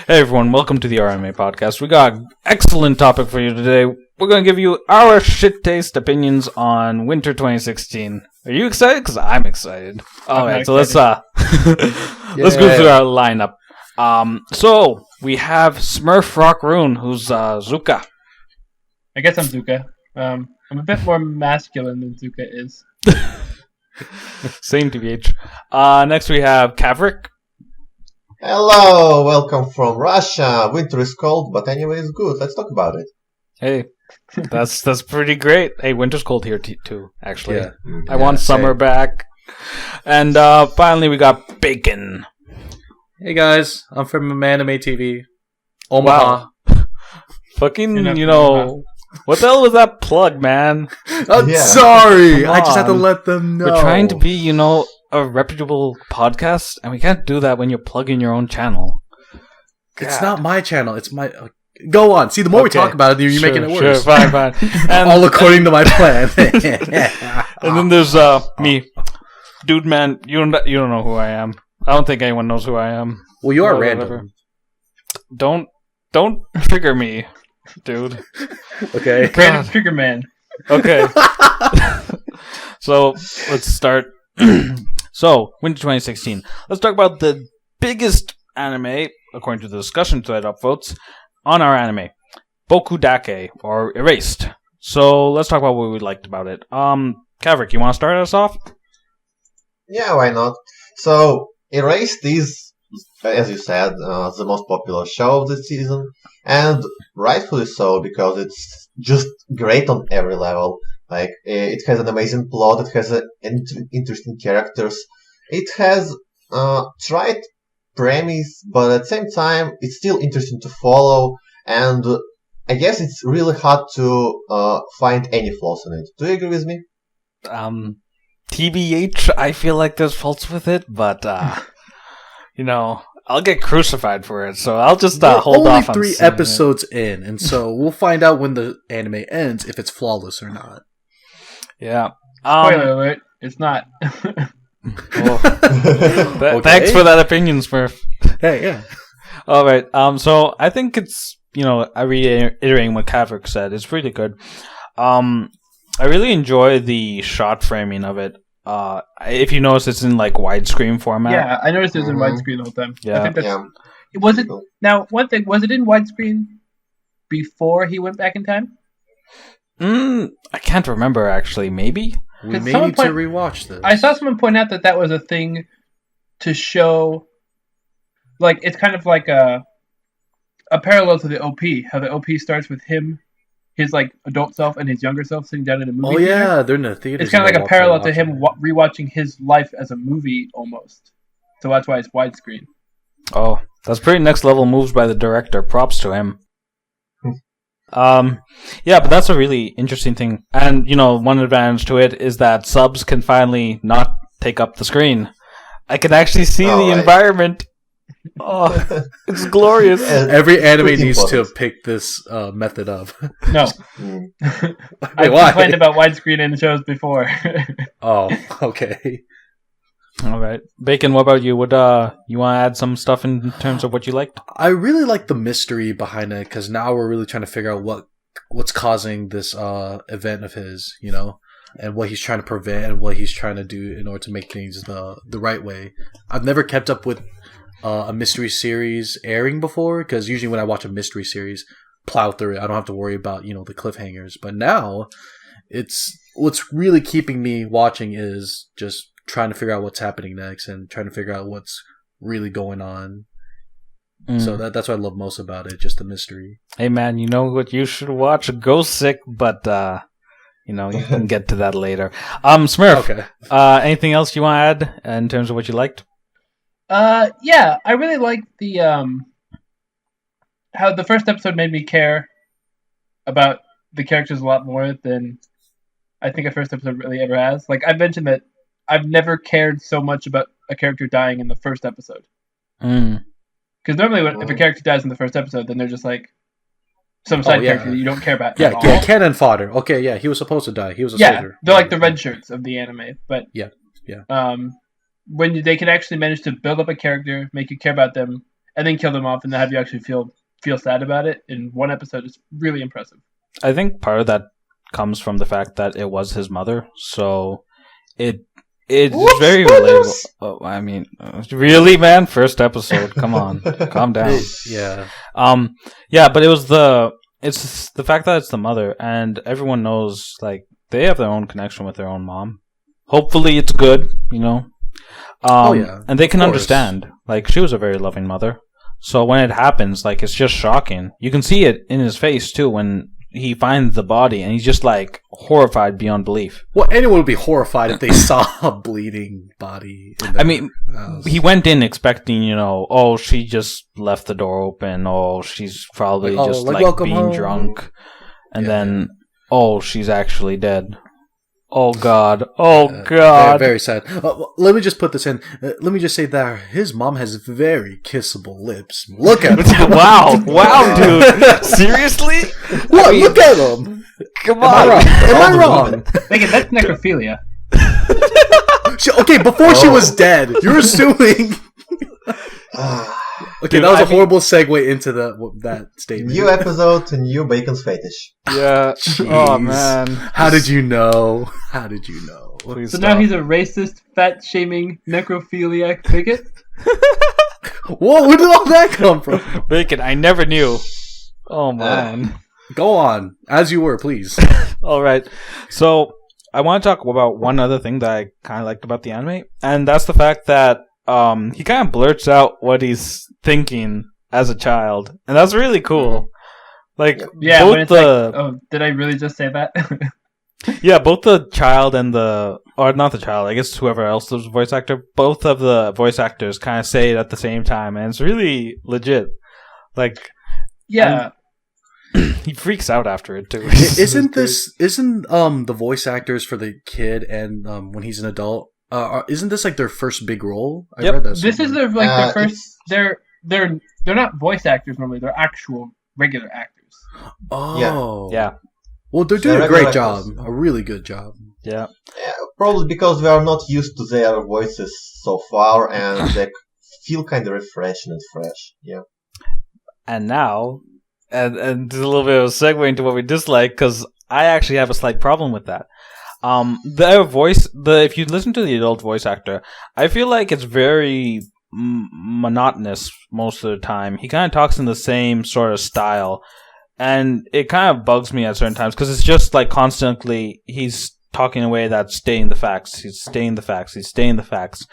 Hey everyone, welcome to the RMA podcast. We got an excellent topic for you today. We're going to give you our shit taste opinions on winter 2016. Are you excited? Because I'm excited. Alright, so let's go through our lineup. So we have SmurfRockRune, who's Zuka. I guess I'm Zuka. I'm a bit more masculine than Zuka is. Same TBH. Next we have Kavrik. Hello, welcome from Russia. Winter is cold, but anyway, it's good. Let's talk about it. Hey, that's pretty great. Hey, winter's cold here too, actually. Yeah. I want summer back. And finally we got Bacon. Hey guys, I'm from Anime TV. Omaha. Wow. Fucking, what the hell was that plug, man? I'm sorry. I just had to let them know. We're trying to be, a reputable podcast, and we can't do that when you're plugging your own channel. It's not my channel. It's my... Go on. See, the more we talk about it, you're making it worse. Sure, fine. And, all according to my plan. And then there's me. Dude, man, you don't know who I am. I don't think anyone knows who I am. Well, you are random. Don't trigger me, dude. Okay. Random trigger man. Okay. So, let's start. So, winter 2016. Let's talk about the biggest anime, according to the discussion thread upvotes, on our anime. Boku Dake, or Erased. So, let's talk about what we liked about it. Kavrik, you want to start us off? Yeah, why not? So, Erased is, as you said, the most popular show of this season, and rightfully so, because it's just great on every level. Like, it has an amazing plot, it has interesting characters, it has tried premise, but at the same time, it's still interesting to follow, and I guess it's really hard to find any flaws in it. Do you agree with me? TBH, I feel like there's faults with it, but, I'll get crucified for it, so I'll just hold off on only 3 episodes in, and so we'll find out when the anime ends if it's flawless or not. Yeah. Spoiler alert, it's not. Okay. Thanks for that opinion, Smurf. Hey, yeah. Alright, so I think it's, reiterating what Kavrik said, it's pretty good. I really enjoy the shot framing of it. If you notice, it's in, widescreen format. Yeah, I noticed it was in widescreen the whole time. Yeah. I think that's... Was it... Now, one thing, was it in widescreen before he went back in time? I can't remember, actually. Maybe? We may need to rewatch this. I saw someone point out that was a thing to show... it's kind of like a parallel to the OP. How the OP starts with him, his, adult self, and his younger self sitting down in a movie. Oh, yeah, they're in the theater. It's kind of like a parallel to him rewatching his life as a movie, almost. So that's why it's widescreen. Oh, that's pretty next level moves by the director. Props to him. Yeah, but that's a really interesting thing. And, one advantage to it is that subs can finally not take up the screen. I can actually see the environment. Oh, it's glorious. Every anime needs to pick this method of. No. I've complained about widescreen in shows before. Oh, okay. All right. Bacon, what about you? Would you want to add some stuff in terms of what you liked? I really like the mystery behind it, because now we're really trying to figure out what's causing this event of his, and what he's trying to prevent and what he's trying to do in order to make things the right way. I've never kept up with a mystery series airing before, because usually when I watch a mystery series, plow through it. I don't have to worry about, the cliffhangers. But now, what's really keeping me watching is just trying to figure out what's happening next and trying to figure out what's really going on. So that's what I love most about it, just the mystery. Hey man, you know what you should watch? Ghost Sick, but you can get to that later. Smurf, okay. Anything else you want to add in terms of what you liked? Yeah, I really liked the how the first episode made me care about the characters a lot more than I think a first episode really ever has. I mentioned that I've never cared so much about a character dying in the first episode. Because normally if a character dies in the first episode, then they're just some side character that you don't care about at all. Yeah, cannon fodder. Okay, yeah, he was supposed to die. He was a soldier. They're like the red shirts of the anime. But yeah. when they can actually manage to build up a character, make you care about them, and then kill them off, and then have you actually feel sad about it in one episode is really impressive. I think part of that comes from the fact that it was his mother, so it's very relatable. Oh, I mean, really, man? First episode, come on, calm down. Yeah. Yeah, but it's the fact that it's the mother, and everyone knows, like, they have their own connection with their own mom. Hopefully, it's good, you know. And they can understand. Like, she was a very loving mother. So when it happens, like, it's just shocking. You can see it in his face, too, when he finds the body, and he's just, like, horrified beyond belief. Well, anyone would be horrified if they saw a bleeding body. I mean, he went in expecting, you know, oh, she just left the door open. Oh, she's probably being home. Drunk. And then, oh, she's actually dead. Oh God! Oh God! Very, very sad. Let me just put this in. Let me just say that his mom has very kissable lips. Look at him! Wow, dude! Seriously? What? Look at him! Come on! Am I wrong? That's necrophilia. Okay, before she was dead, you're assuming. Okay, that was a horrible segue into that statement. New episode, new bacon's fetish. Yeah. Jeez. Oh man. How did you know? Please so stop. now he's a racist, fat-shaming, necrophiliac bigot? Whoa, where did all that come from? Bacon, I never knew. Oh man. Go on, as you were, please. All right. So I want to talk about one other thing that I kind of liked about the anime, and that's the fact that he kind of blurts out what he's thinking as a child, and that's really cool. Like, yeah, both when it's did I really just say that? Yeah, both the child and or not the child, I guess whoever else was the voice actor, both of the voice actors kind of say it at the same time, and it's really legit. Like, yeah. He freaks out after it too. Isn't the voice actors for the kid and when he's an adult? Isn't this like their first big role? Yep. Read that this is their first. They're not voice actors normally. They're actual regular actors. Oh, yeah. Well, they're doing a great job, a really good job. Yeah. Probably because we are not used to their voices so far, and they feel kind of refreshing and fresh. Yeah. And now, and there's a little bit of a segue into what we dislike, because I actually have a slight problem with that. Their voice, if you listen to the adult voice actor, I feel like it's very monotonous most of the time. He kind of talks in the same sort of style, and it kind of bugs me at certain times because it's just like constantly he's talking in a way that's stating the facts. He's stating the facts.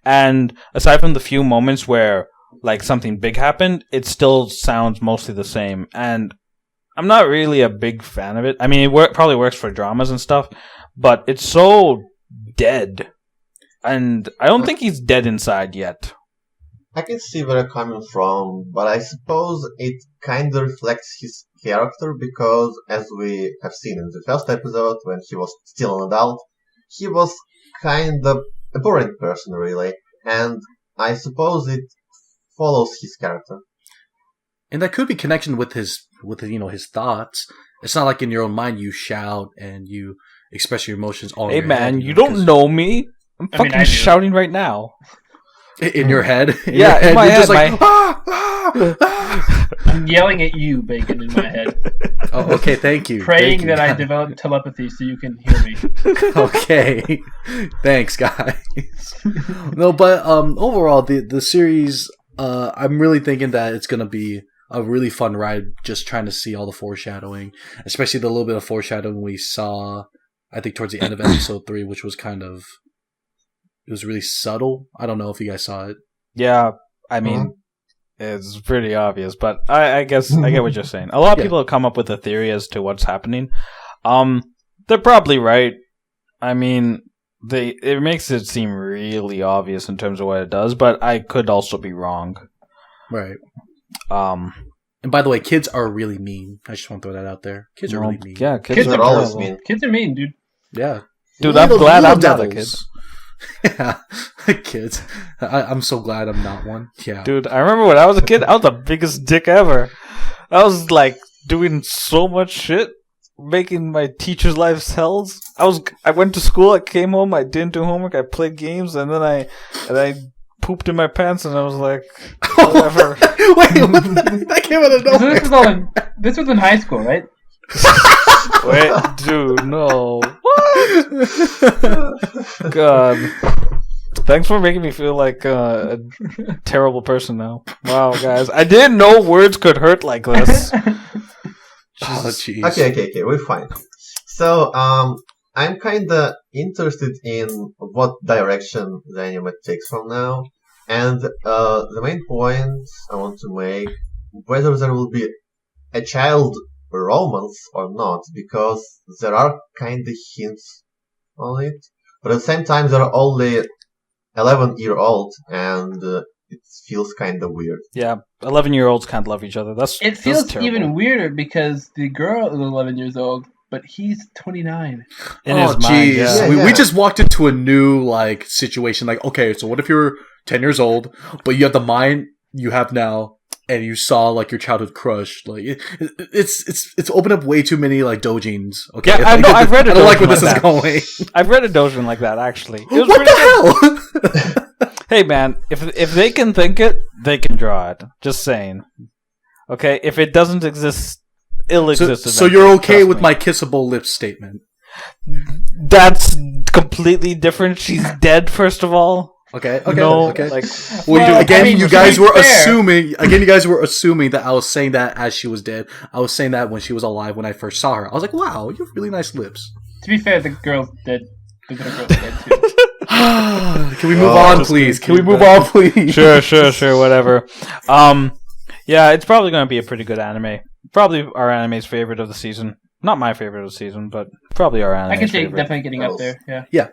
And aside from the few moments where like something big happened, it still sounds mostly the same. And I'm not really a big fan of it. I mean, it probably works for dramas and stuff, but it's so dead. And I don't think he's dead inside yet. I can see where you're coming from, but I suppose it kind of reflects his character because, as we have seen in the first episode, when he was still an adult, he was kind of a boring person, really, and I suppose it follows his character. And that could be connection with his thoughts. It's not like in your own mind you shout and you express your emotions all. Hey in your man, head, you don't know me. I'm fucking shouting right now. In your head? In my head. Just like, I'm yelling at you, Bacon, in my head. Oh, okay, thank you. Praying that I develop telepathy so you can hear me. Okay. Thanks, guys. No, but overall, the series, I'm really thinking that it's going to be a really fun ride, just trying to see all the foreshadowing, especially the little bit of foreshadowing we saw, I think, towards the end of episode 3, which was it was really subtle. I don't know if you guys saw it. Yeah, I mean, it's pretty obvious, but I guess I get what you're saying. A lot of people have come up with a theory as to what's happening. They're probably right. I mean, it makes it seem really obvious in terms of what it does, but I could also be wrong. Right. And by the way, kids are really mean. I just want to throw that out there. Kids are really mean. Yeah, kids are always mean. Kids are mean, dude. Yeah. Dude, I'm glad I'm not a kid. Yeah, kids. I'm so glad I'm not one. Yeah, dude. I remember when I was a kid, I was the biggest dick ever. I was like doing so much shit, making my teachers' lives hells. I went to school, I came home, I didn't do homework, I played games, and then I pooped in my pants, and I was like, whatever. Wait, what that came out of So nowhere. this was in high school, right? Wait, dude, no. What? God. Thanks for making me feel like a terrible person now. Wow, guys. I didn't know words could hurt like this. Oh, jeez. Okay, we're fine. So, I'm kinda interested in what direction the anime takes from now. And the main point I want to make, whether there will be a child romance or not, because there are kinda hints on it. But at the same time, there are only 11-year-old, and it feels kinda weird. Yeah, 11-year-olds can't love each other. It feels even weirder because the girl is 11 years old, but he's 29. In his mind, yeah. We just walked into a new like situation. Like, okay, so what if you're 10 years old, but you have the mind you have now, and you saw like your childhood crush? Like, it's opened up way too many like dojins. Okay, Yeah, I know. I've read it. I don't like where like this that. is going. I've read a dojin like that actually. It was What pretty good. the hell? Hey man, if they can think it, they can draw it. Just saying. Okay, if it doesn't exist, it'll exist. So you're okay with my kissable lips statement? That's completely different. She's dead, first of all. Okay. No, Okay. like, Well, again, I mean, you to guys be were fair- assuming. Again, you guys were assuming that I was saying that as she was dead. I was saying that when she was alive when I first saw her. I was like, "Wow, you have really nice lips." To be fair, the girl's dead. The little girl's dead too. Can we move Oh, on, just please? Can keep we move that. on, please? sure, whatever. Yeah, it's probably going to be a pretty good anime. Probably our anime's favorite of the season. Not my favorite of the season, but probably our anime's I can see favorite. definitely getting up there. Yeah. Yeah.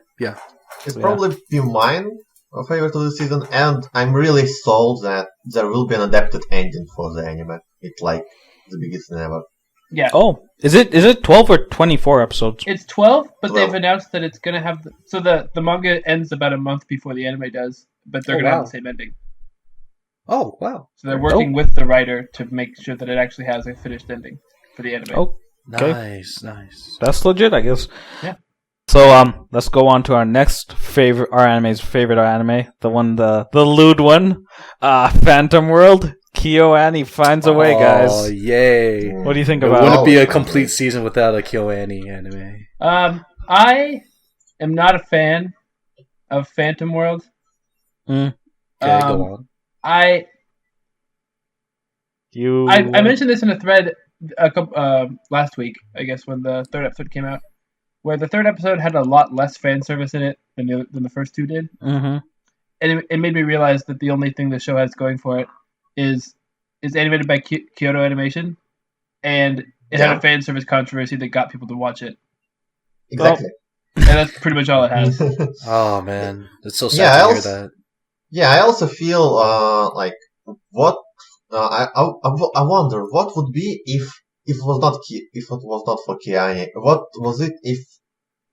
It's Yeah. probably be mine, a favorite of the season, and I'm really sold that there will be an adapted ending for the anime. It's like the biggest thing ever. Yeah. Oh, is it 12 or 24 episodes? It's 12, but 12. they've announced that it's gonna have. So the manga ends about a month before the anime does, but they're Oh, gonna have wow. the same ending. Oh wow. So they're working with the writer to make sure that it actually has a finished ending for the anime. Oh, okay. Nice. That's legit, I guess. Yeah. So let's go on to our next favorite, our anime, the lewd one, Phantom World. KyoAni finds a way, Oh guys. yay! What do you think It about it? wouldn't be a Oh, complete season without a KyoAni anime. I am not a fan of Phantom World. Mm. Okay, go on. I mentioned this in a thread last week, I guess, when the third episode came out, where the third episode had a lot less fan service in it than the first two did, Mm-hmm. and it made me realize that the only thing the show has going for it is animated by Kyoto Animation, and it had Yeah. a fan service controversy that got people to watch it, Exactly. and that's pretty much all it has. Oh man, it's so sad Yeah, to I hear also- that. Yeah, I also feel like what I wonder what would be if it was not for Kiani. What was it if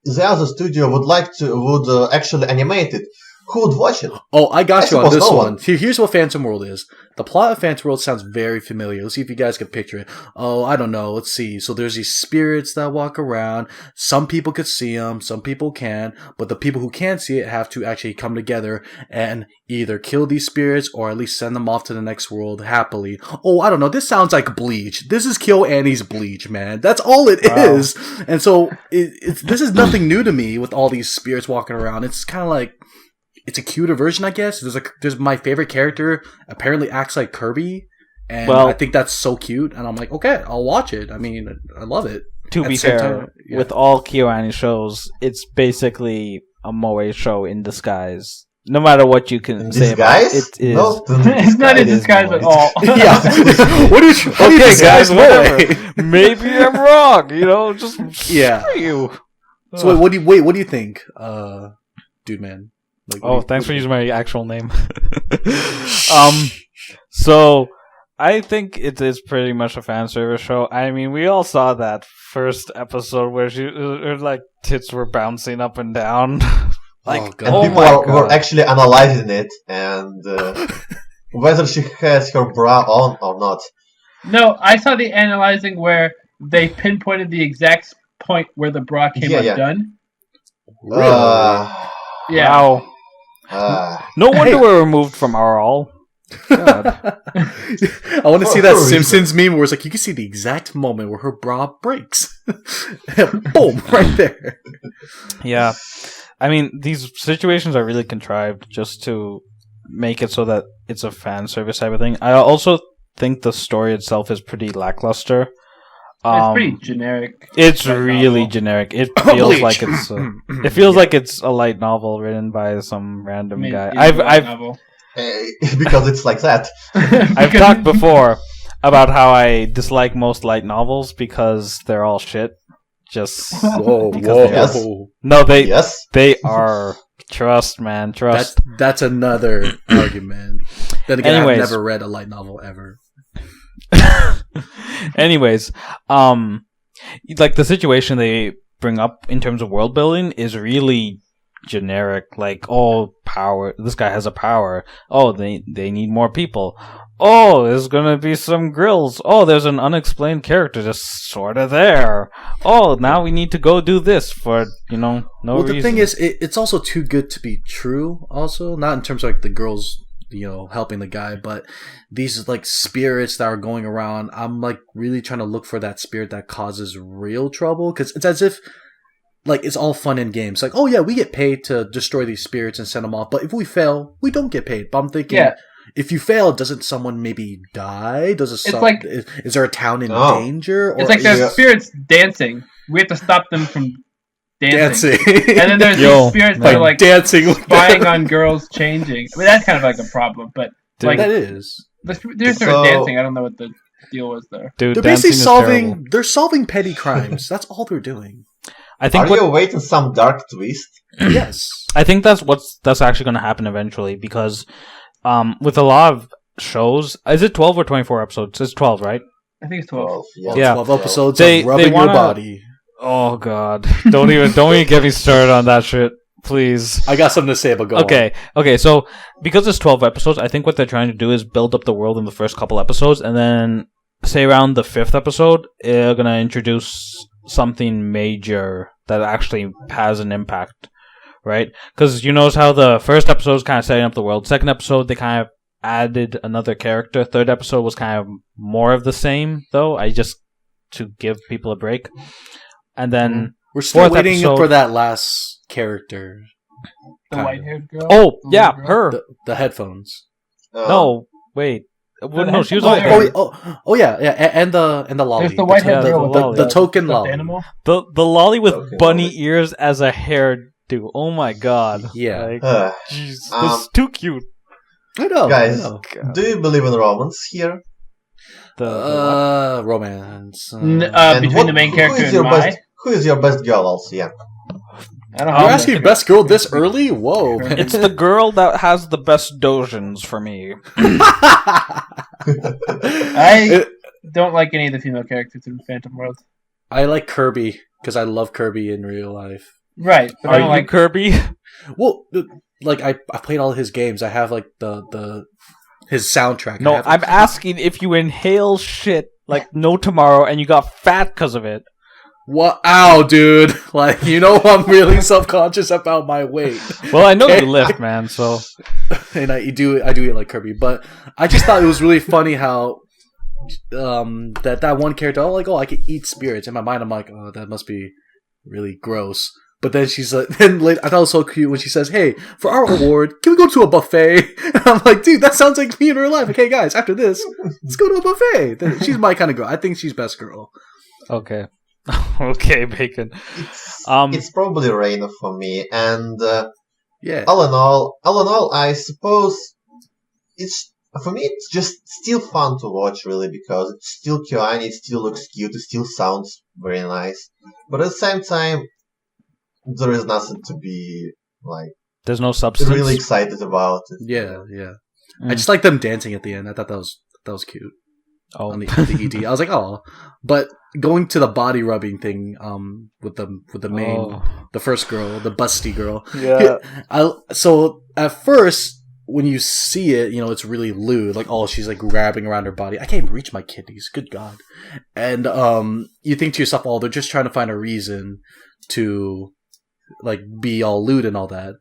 the other studio would actually animate it? Who would watch it? Oh, I got I you on suppose this no one. one. Here's what Phantom World is. The plot of Phantom World sounds very familiar. Let's see if you guys can picture it. Oh, I don't know. Let's see. So there's these spirits that walk around. Some people could see them, some people can, but the people who can't see it have to actually come together and either kill these spirits or at least send them off to the next world happily. Oh, I don't know. This sounds like Bleach. This is KyoAni's Bleach, man. That's all it is. And so this is nothing new to me with all these spirits walking around. It's kind of like, it's a cuter version, I guess. There's my favorite character apparently acts like Kirby, and Well- I think that's so cute. And I'm like, okay, I'll watch it. I mean, I love it. To At be the same fair, time, yeah. with all KyoAni shows, it's basically a moe show in disguise. No matter what you can In say about it, disguise? it is. Not It's not in It is disguise moe. at all. Yeah. What do you Okay, disguise guys, away? whatever. Maybe I'm wrong. Just Yeah. screw you. So wait, what do you think, dude, man? Like, Oh, thanks for using my actual name. So I think it is pretty much a fan service show. I mean, we all saw that first episode where her like tits were bouncing up and down. Like, Oh, God. And oh people my were god! actually analyzing it and whether she has her bra on or not. No, I saw the analyzing where they pinpointed the exact point where the bra came Yeah. undone. Really? Uh, Yeah. Wow. No wonder Hey. we're removed from our all. God. I want to see that Simpsons meme where it's like you can see the exact moment where her bra breaks. Boom, right there. Yeah. I mean, these situations are really contrived just to make it so that it's a fan service type of thing. I also think the story itself is pretty lackluster. It's pretty generic. It's light really novel. generic. It feels Bleach. like it's. It feels like it's a light novel written by some random guy. It's a light novel. Because it's like that. I've talked before about how I dislike most light novels because they're all shit. Just Whoa, Because whoa. they Yes. no, they Yes. they are. Trust, man, trust. That's another argument. Then again, Anyways. I've never read a light novel ever. Anyways, like the situation they bring up in terms of world building is really generic. Like, oh, power. This guy has a power. Oh, they need more people. Oh, there's gonna be some grills. Oh, there's an unexplained character just sort of there. Oh, now we need to go do this for no Well, reason. the thing is, it's also too good to be true. Also, not in terms of like the girls, helping the guy, but these like spirits that are going around. I'm like really trying to look for that spirit that causes real trouble, because it's as if like it's all fun and games. Like, oh yeah, we get paid to destroy these spirits and send them off, but if we fail, we don't get paid. But I'm thinking. Yeah. If you fail, doesn't someone maybe die? like- is there a town in Oh. danger? It's like is there's Yeah. spirits dancing. We have to stop them from dancing. dancing? And then there's Yo, these spirits that are like dancing with spying them. on girls changing. I mean, that's kind of like a problem. But Dude, like, that is. they're sort of So- dancing. I don't know what the deal was there. dude, They're dancing basically is solving. terrible. They're solving petty crimes. That's all they're doing. I think Are what you awaiting some dark twist? Yes. I think that's actually going to happen eventually because with a lot of shows, is it 12 or 24 episodes? It's 12, right? I think it's 12. Yeah. 12 episodes They- of rubbing they wanna- your body. Oh god. Don't even get me started on that shit, please. I got something to say, but go on. Okay, so because it's 12 episodes, I think what they're trying to do is build up the world in the first couple episodes, and then say around the 5th episode, they're going to introduce something major that actually has an impact, right? Because you notice how the first episode is kind of setting up the world. Second episode, they kind of added another character. Third episode was kind of more of the same, though. To give people a break. And then, We're still Fourth waiting episode- for that last character. The Kinda. white-haired girl. oh, The yeah, little girl? her. The headphones. No, wait. Well, the no, she was headphones only are- Oh, yeah, and the lolly. There's the white-haired Yeah, girl the with lolly. the token stuffed lolly. animal. the lolly with Okay, bunny lolly. ears as a hairdo. Oh my god. Yeah. Like, Uh, jeez, Um, that's too cute. I know, Guys, I know. do you believe in romance here? Romance. And Between the main character and Mai. Who is your best girl also, yeah? I don't You're know. asking best girl this early? Whoa. man. It's the girl that has the best dojins for me. I don't like any of the female characters in Phantom World. I like Kirby because I love Kirby in real life. Right, but I Are don't you like. Kirby? Well, like I played all his games. I have like the his soundtrack. I No, have, I'm asking if you inhale shit like no tomorrow and you got fat because of it. What? Ow, dude! Like I'm really self conscious about my weight, Well, I know Okay. you lift, man. So and I do eat like Kirby. But I just thought it was really funny how that one character. I could eat spirits. In my mind, I'm like, oh, that must be really gross. But then she's like, then later, I thought it was so cute when she says, "Hey, for our award, can we go to a buffet?" And I'm like, dude, that sounds like me in real life. Okay, guys, after this, let's go to a buffet. Then she's my kind of girl. I think she's best girl. okay, okay, bacon. It's probably Reina for me, and Yeah. all in all, I suppose it's for me. It's just still fun to watch, really, because it's still kawaii, it still looks cute, it still sounds very nice, but at the same time, there is nothing to be like There's no substance. really excited about it. Yeah, yeah. Mm. I just like them dancing at the end. I thought that was cute Oh, on the ED. I was like, oh, but going to the body rubbing thing, with the main, Oh. the first girl, the busty girl. Yeah. So at first, when you see it, it's really lewd. Like, oh, she's like grabbing around her body. I can't even reach my kidneys. Good God. And you think to yourself, oh, they're just trying to find a reason to like be all lewd and all that.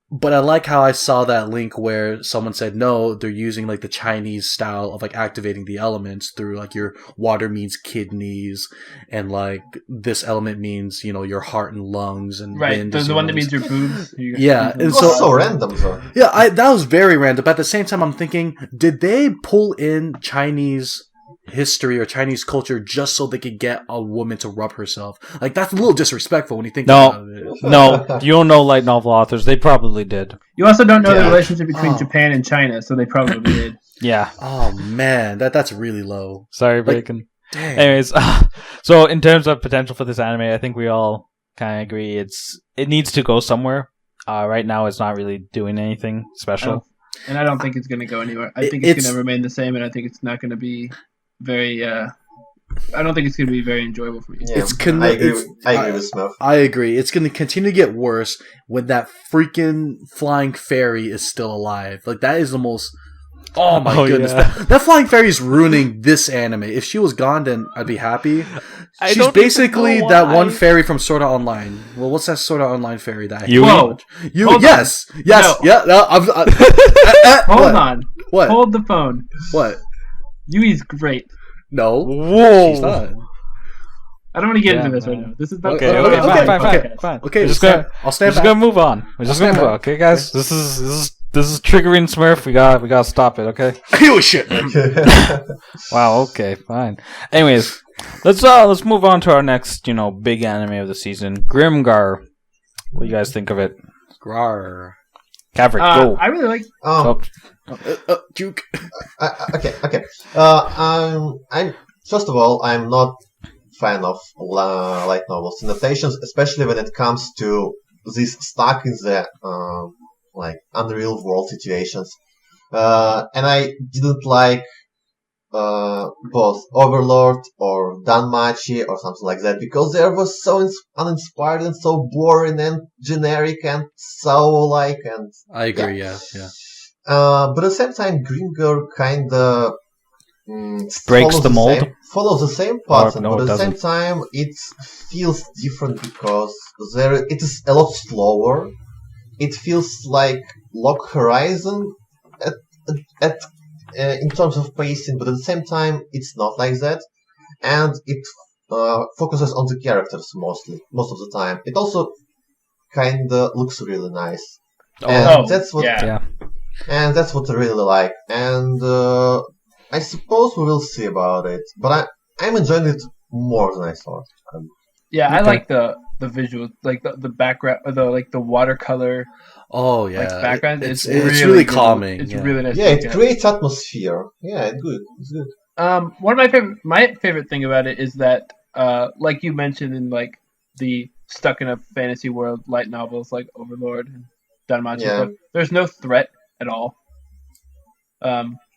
But I like how I saw that link where someone said, no, they're using like the Chinese style of like activating the elements through like your water means kidneys and like this element means, your heart and lungs and Right, wind there's is the your one that lungs. means your boobs. Yeah, and It was so random, though. Yeah, that was very random. But at the same time, I'm thinking, did they pull in Chinese history or Chinese culture just so they could get a woman to rub herself? Like, that's a little disrespectful when you think about it. No, you don't know light novel authors. They probably did. You also don't know the Yeah. relationship between Oh. Japan and China, so they probably did. Yeah. Oh man, that's really low. Sorry, Like- Bacon. Dang. Anyways, so in terms of potential for this anime, I think we all kind of agree it needs to go somewhere. Right now, it's not really doing anything special. And I don't think it's going to go anywhere. I think it's going to remain the same, and I think it's not going to be very. I don't think it's going to be very enjoyable for you. Yeah, It's I agree with Smurf. I agree. It's going to continue to get worse when that freaking flying fairy is still alive. Like, that is the most... Oh my goodness. Yeah. That flying fairy is ruining this anime. If she was gone, then I'd be happy. I She's don't basically even know that why. one fairy from Sword Art Online. Well, what's that Sword Art Online fairy that I Yui? Whoa. You, Hold yes. on. Yes. No. Yeah. No, Hold what? on. What? Hold the phone. What? Yui's great. No. Whoa! She's not. I don't want to get Yeah, into this right man. now. This is not Okay, Okay, okay, okay, fine, okay. fine. Okay, We're just stand- gonna, I'll we're stand just back. gonna move on. We're just gonna stand move on. back. Okay, guys. This is triggering Smurf. We gotta stop it. Okay. Oh shit. Wow. Okay. Fine. Anyways, let's move on to our next big anime of the season, Grimgar. What do you guys think of it? Grar. Caverick, go. I really like. Oh, Juke. Okay. I'm first of all, I'm not fan of light novels adaptations, especially when it comes to these stuck in the unreal world situations. And I didn't like both Overlord or Danmachi or something like that because they were so uninspired and so boring and generic and so and I agree. Yeah. but at the same time, Grimgar kind of Breaks the mold? Follows the same pattern, no, but it at the same doesn't. time, it feels different because it is a lot slower. It feels like Log Horizon at in terms of pacing, but at the same time, it's not like that, and it focuses on the characters most of the time. It also kind of looks really nice, and that's what yeah. and that's what I really like. And I suppose we will see about it, but I'm enjoying it more than I thought. Yeah, I Okay. like the visual, like the background, or the watercolor Oh yeah. background. It's really really good. calming. It's yeah. really nice. Yeah, to it look at. creates atmosphere. Yeah, it's good. It's good. One of my favorite thing about it is that, like you mentioned in like the stuck in a fantasy world light novels like Overlord and Danmachi Yeah. stuff, there's no threat at all.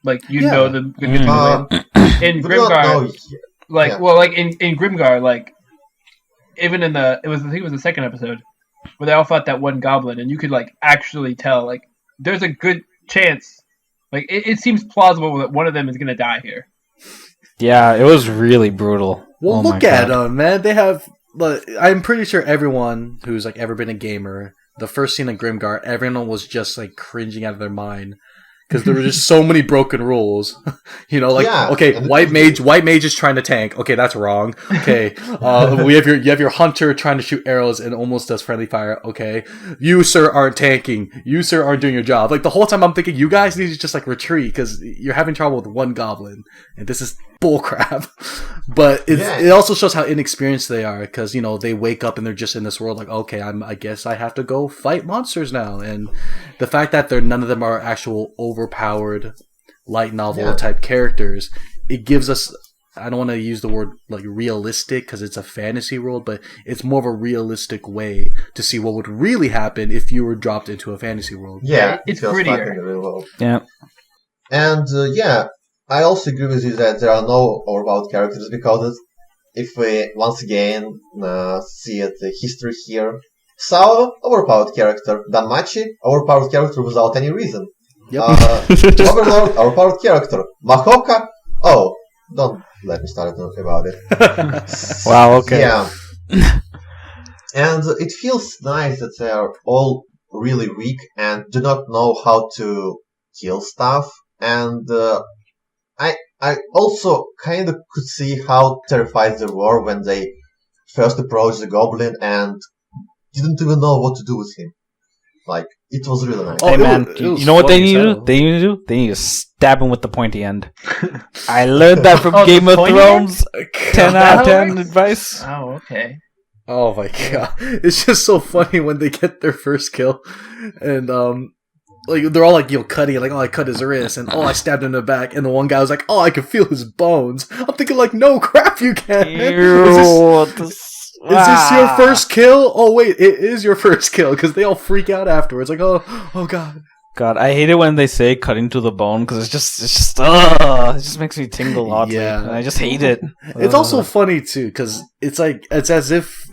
Like you Yeah. know the good guys Uh, win. In we don't Grimgar, know. like yeah. well, like in Grimgar, like even in I think it was the second episode where they all fought that one goblin, and you could like actually tell like there's a good chance, like it seems plausible that one of them is gonna die here. Yeah, it was really brutal. Well, Oh look my at God. them, man. They have. I'm pretty sure everyone who's like ever been a gamer, the first scene of Grimgar, everyone was just like cringing out of their mind because there were just so many broken rules. Yeah, okay, and white mage is trying to tank. Okay, that's wrong. Okay, you have your hunter trying to shoot arrows and almost does friendly fire. Okay, you sir aren't tanking. You sir aren't doing your job. Like the whole time I'm thinking you guys need to just like retreat because you're having trouble with one goblin and this is bullcrap. But it also shows how inexperienced they are because they wake up and they're just in this world like, okay, I guess I have to go fight monsters now. And the fact that none of them are actual overpowered light novel type characters, it gives us, I don't want to use the word like realistic because it's a fantasy world, but it's more of a realistic way to see what would really happen if you were dropped into a fantasy world. Yeah, It's it feels prettier. fucking really well. Yeah. And I also agree with you that there are no overpowered characters because if we once again see the history here, Sao, overpowered character, Danmachi, overpowered character without any reason. Yep. Overlord, overpowered character, Mahoka. Oh, don't let me start talking about it. Wow, okay. Yeah. And it feels nice that they are all really weak and do not know how to kill stuff. And I also kind of could see how terrified they were when they first approached the goblin and didn't even know what to do with him. Like, it was really nice. Hey man, you know what they need to do? They need to do? They need to stab him with the pointy end. I learned that from Game of Thrones. 10 out of 10 advice. Oh, okay. Oh my god. It's just so funny when they get their first kill and like they're all like, cutting, like, oh, I cut his wrist, and oh, I stabbed him in the back, and the one guy was like, oh, I can feel his bones. I'm thinking like, no, crap, you can't. Is this your first kill? Oh wait, it is your first kill, because they all freak out afterwards, like, oh god. God, I hate it when they say cutting to the bone, because it just makes me tingle oddly. Yeah. And I just hate it. It's also funny too, because it's as if,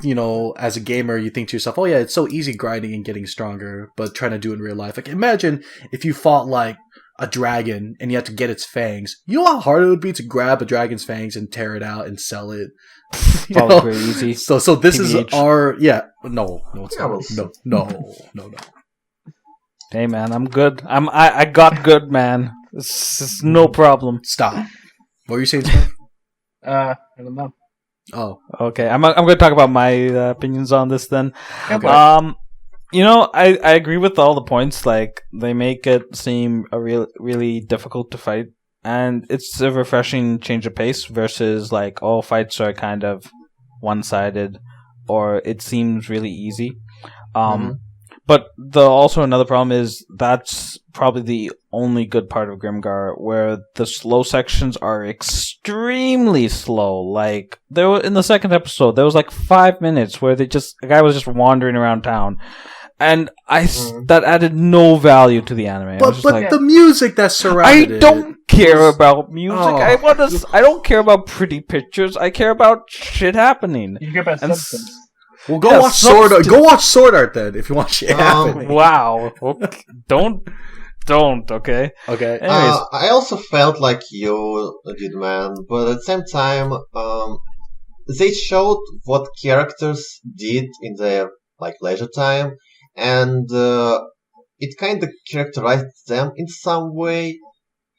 as a gamer, you think to yourself, oh yeah, it's so easy grinding and getting stronger, but trying to do it in real life. Like, imagine if you fought like a dragon and you had to get its fangs. You know how hard it would be to grab a dragon's fangs and tear it out and sell it? Probably very easy. So this is our no, it's not. No. Hey man, I'm good. I got good, man. It's no problem. Stop. What were you saying, Smurf? I don't know. Oh, okay. I'm going to talk about my opinions on this then. okay. I agree with all the points. Like, they make it seem really difficult to fight, and it's a refreshing change of pace versus like all fights are kind of one-sided, or it seems really easy. But also another problem is that's probably the only good part of Grimgar, where the slow sections are extremely slow. Like, in the second episode, there was like 5 minutes where a guy was just wandering around town, and that added no value to the anime. But the music that surrounded it. I don't care about music. I don't care about pretty pictures. I care about shit happening. You care about substance. Well, go watch Sword Art. Go watch Sword Art then, if you want shit happening. Wow. Okay. Don't. Okay. Okay. I also felt like you did, man, but at the same time, they showed what characters did in their like leisure time, and it kind of characterized them in some way.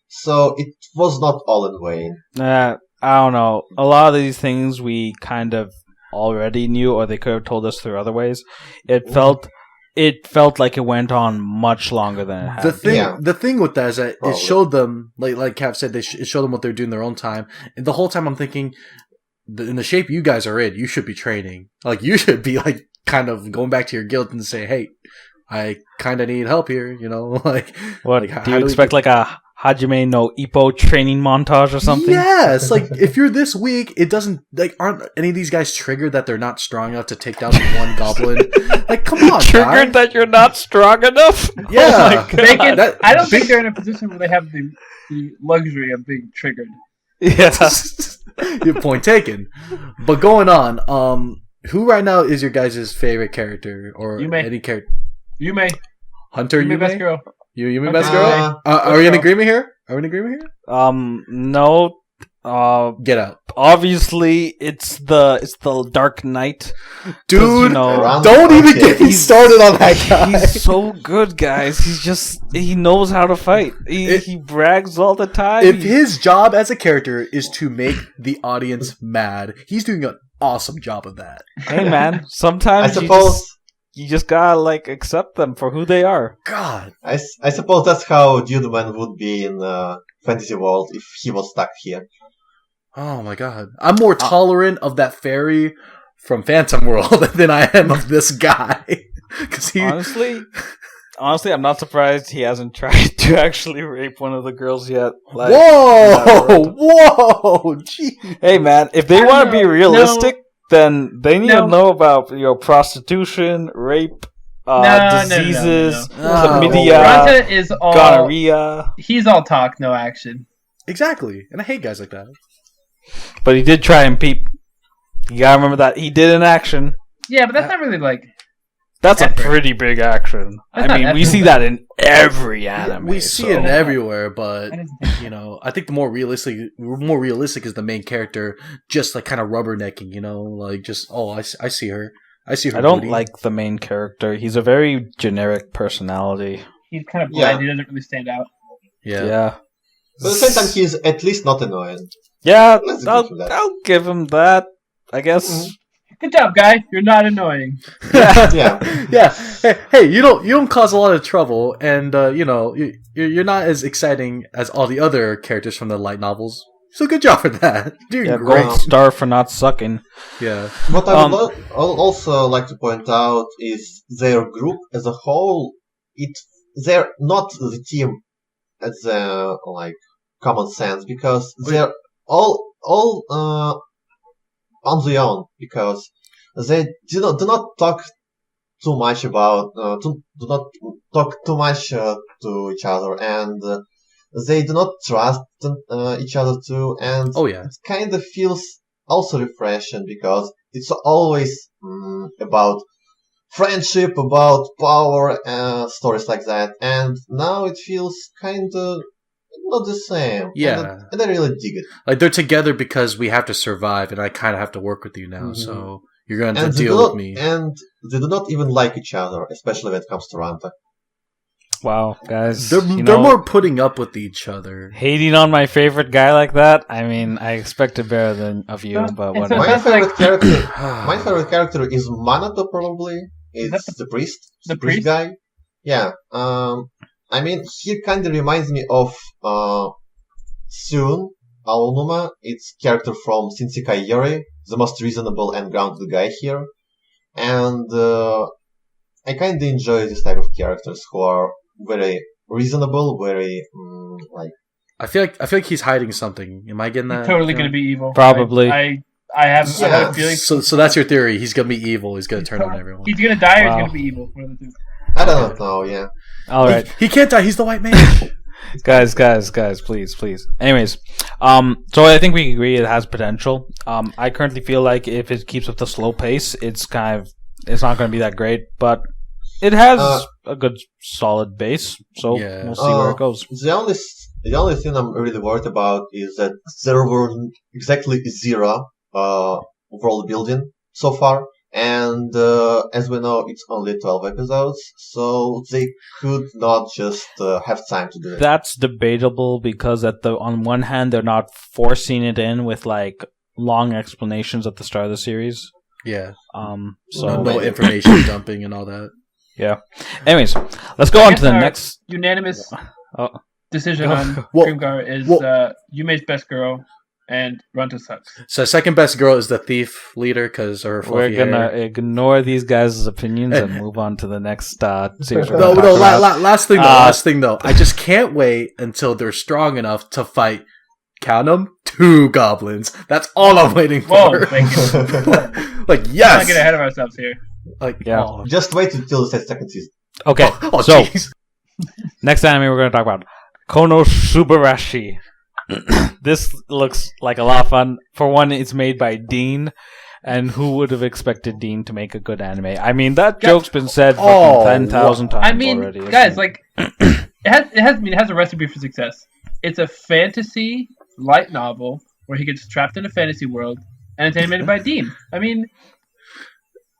So it was not all in vain. I don't know. A lot of these things we kind of already knew, or they could have told us through other ways. It felt like it went on much longer than it had. The thing with that is that it showed them, like Cav said, it showed them what they're doing in their own time. And the whole time I'm thinking, in the shape you guys are in, you should be training. Like, you should be like kind of going back to your guild and say, hey, I kind of need help here. Like, what? Like, do you expect like a Hajime no Ippo training montage or something? Yes, like if you're this weak, it doesn't aren't any of these guys triggered that they're not strong enough to take down one goblin? Like, come on, triggered that you're not strong enough? Yeah, I don't think they're in a position where they have the luxury of being triggered. Yeah, your point taken. But going on, who right now is your guys' favorite character or any character? Yume. Hunter Yume? Best girl. You best girl? Are we in agreement here? No. Get out. Obviously, it's the Dark Knight. Dude, don't even get me started on that guy. He's so good, guys. He knows how to fight. He brags all the time. If his job as a character is to make the audience mad, he's doing an awesome job of that. Hey, man. Sometimes I suppose you just gotta accept them for who they are. God, I suppose that's how Dudeman would be in Fantasy World if he was stuck here. Oh my god, I'm more tolerant of that fairy from Phantom World than I am of this guy. Because honestly, I'm not surprised he hasn't tried to actually rape one of the girls yet. Whoa, geez. Hey man, if they want to be realistic. Then they need to know about prostitution, rape, diseases, chlamydia, gonorrhea. He's all talk, no action. Exactly, and I hate guys like that. But he did try and peep. You gotta remember that he did an action. Yeah, but that's not really That's effort. A pretty big action. We see that in every anime. We see it everywhere, but I think the more realistic is the main character just kind of rubbernecking, just I see her. I see her I don't booty. like the main character. He's a very generic personality. He's kind of bland. Yeah. He doesn't really stand out. Yeah. But at the same time, he's at least not annoying. Yeah, Let's give I'll, him that. I'll give him that, I guess. Good job, guy. You're not annoying. Yeah. Yeah. Hey, you don't cause a lot of trouble, and you're not as exciting as all the other characters from the light novels. So good job for that. Doing Yeah, great. gold star for not sucking. Yeah. What I would also like to point out is their group as a whole. They're not the team as like common sense because they're all on their own because they do not talk too much about do not talk too much to each other and they do not trust each other too and Oh yeah. it kind of feels also refreshing because it's always about friendship, about power, stories like that. And now it feels kind of not the same. Yeah. And I really dig it. Like they're together because we have to survive, and I kind of have to work with you now. So you're going to And deal with me. And they do not even like each other, especially when it comes to Ranta. Wow, guys. They're more putting up with each other. Hating on my favorite guy like that? I mean, I expected better than of you, but It's whatever. My favorite character, is Manato. Probably it's that the priest, the priest guy. Yeah. I mean, he kind of reminds me of Soon Aonuma. It's character from Shinsekai Yori, the most reasonable and grounded guy here, and I kind of enjoy this type of characters who are very reasonable, very like. I feel like he's hiding something. Am I getting that? He's totally going to be evil. Probably. I have a feeling. So that's your theory. He's gonna be evil. He's gonna turn on everyone. He's going to die or he's Wow. going to be evil. One of the two. I don't know. Yeah. All right. He can't die. He's the white man. guys, please. Anyways, so I think we agree it has potential. I currently feel like if it keeps up the slow pace, it's not going to be that great, but it has a good solid base. So Yeah. we'll see where it goes. The only thing I'm really worried about is that there were exactly zero world building so far, and as we know, it's only 12 episodes, so they could not just have time to do it. That's debatable because on one hand they're not forcing it in with like long explanations at the start of the series. Yeah. So No information dumping and all that. yeah. Anyways, let's go on to the Our next. unanimous Oh. decision on Well- Grimgar is well- Yume's best girl and Runta sucks. So second best girl is the thief leader because her We're fluffy gonna hair. ignore these guys' opinions and move on to the next series. we're No, gonna no. talk about. Last thing though. I just can't wait until they're strong enough to fight. Count them, 2 goblins. That's all I'm waiting Whoa, for. thank you. Like Let's yes. not get ahead of ourselves here. Like Yeah. oh. Just wait until the second season. Okay, Oh, so jeez. next anime we're gonna talk about Konosubarashi. This looks like a lot of fun. For one, it's made by Dean, and who would have expected Dean to make a good anime? I mean, that joke's been said Oh, 10,000 times I mean, already. guys, like it has a recipe for success. It's a fantasy light novel where he gets trapped in a fantasy world, and it's animated by Dean. I mean,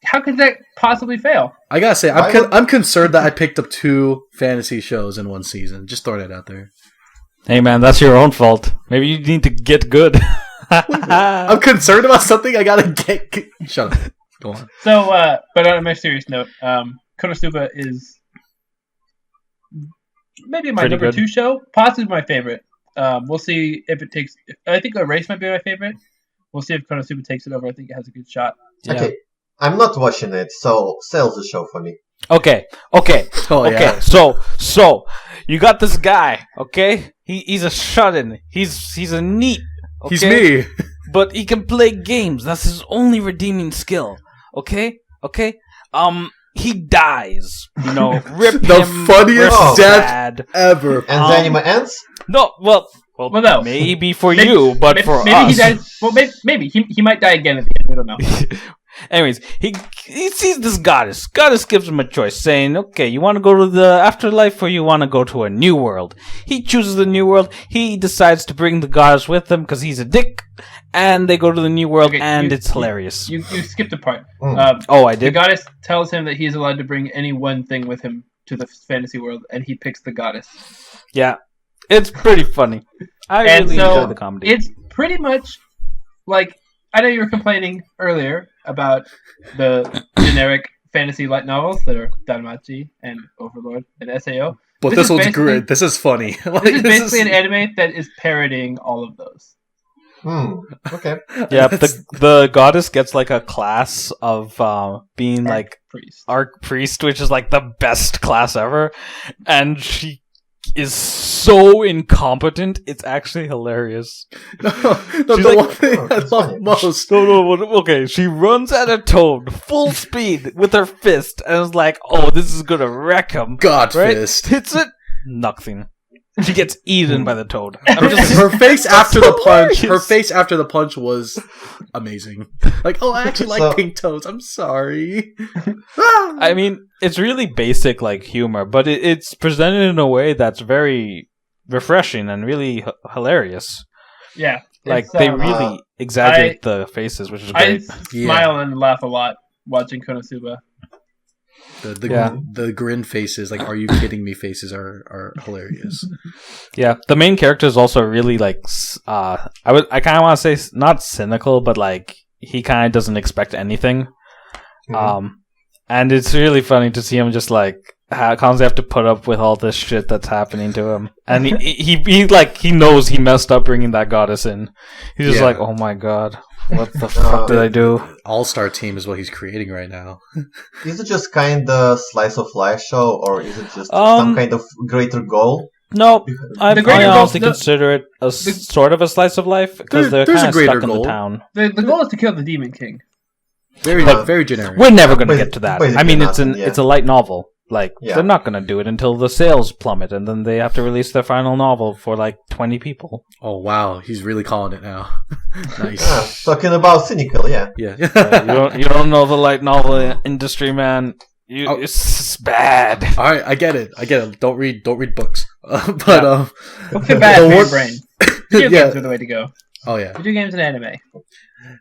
how could that possibly fail? I gotta say, Why would- I'm concerned that I picked up 2 fantasy shows in one season. Just throwing it out there. Hey man, that's your own fault. Maybe you need to get good. I'm concerned about something. I gotta get. Shut up. Go on. So, but on a more serious note, Konosuba is maybe my Pretty number good. 2 show, possibly my favorite. We'll see if it takes. I think Erase might be my favorite. We'll see if Konosuba takes it over. I think it has a good shot. Yeah. Okay, I'm not watching it, so sell the show for me. Okay. Oh Okay, yeah. so you got this guy, okay? He's a shut-in. He's a neat. Okay? He's me. But he can play games. That's his only redeeming skill. Okay? He dies. You know, rip The him. funniest rip death bad. Ever. And the anime ends? No, well, no. maybe for Maybe- you, but for maybe us. he dies. Well, maybe he might die again at the end. We don't know. Anyways, he sees this goddess. Goddess gives him a choice, saying, okay, you want to go to the afterlife or you want to go to a new world? He chooses the new world. He decides to bring the goddess with him because he's a dick. And they go to the new world, and it's hilarious. You skipped a part. I did? The goddess tells him that he's allowed to bring any one thing with him to the fantasy world, and he picks the goddess. Yeah, it's pretty funny. I really enjoy the comedy. It's pretty much like, I know you were complaining earlier about the generic fantasy light novels that are Danmachi and Overlord and SAO. But this one's great. This is funny. This is basically an anime that is parodying all of those. Okay. Yeah, the goddess gets like a class of being like Archpriest, which is like the best class ever, and she is so incompetent. It's actually hilarious. The one thing I love most. Okay, she runs at a toad full speed with her fist, and is like, "Oh, this is gonna wreck him." God fist hits it, nothing. She gets eaten by the toad. Her face after the punch. Her face after the punch was amazing. Like, I actually like pink toads. I'm sorry. I mean, it's really basic, like humor, but it's presented in a way that's very refreshing and really hilarious. Yeah, like they really exaggerate the faces, which is great. I smile and laugh a lot watching Konosuba. The grin faces, like, are you kidding me faces are hilarious. Yeah, the main character is also really like I kind of want to say not cynical, but like he kind of doesn't expect anything. And it's really funny to see him just like constantly have to put up with all this shit that's happening to him, and he knows he messed up bringing that goddess in. He's just like, oh my god. What the fuck did I do? All-star team is what he's creating right now. Is it just kind of slice of life show, or is it just some kind of greater goal? No, I honestly consider it a sort of a slice of life because they're kind of stuck in the town. The goal is to kill the Demon King. Very generic. We're never going to get to that. I mean, it's a light novel. Like, they're not going to do it until the sales plummet, and then they have to release their final novel for, like, 20 people. Oh, wow. He's really calling it now. Nice. Yeah, talking about cynical, Yeah. You don't know the light novel industry, man. It's bad. All right, I get it. Don't read books. Books are bad for your brain. Video games are the way to go. Oh, yeah. Video games and anime.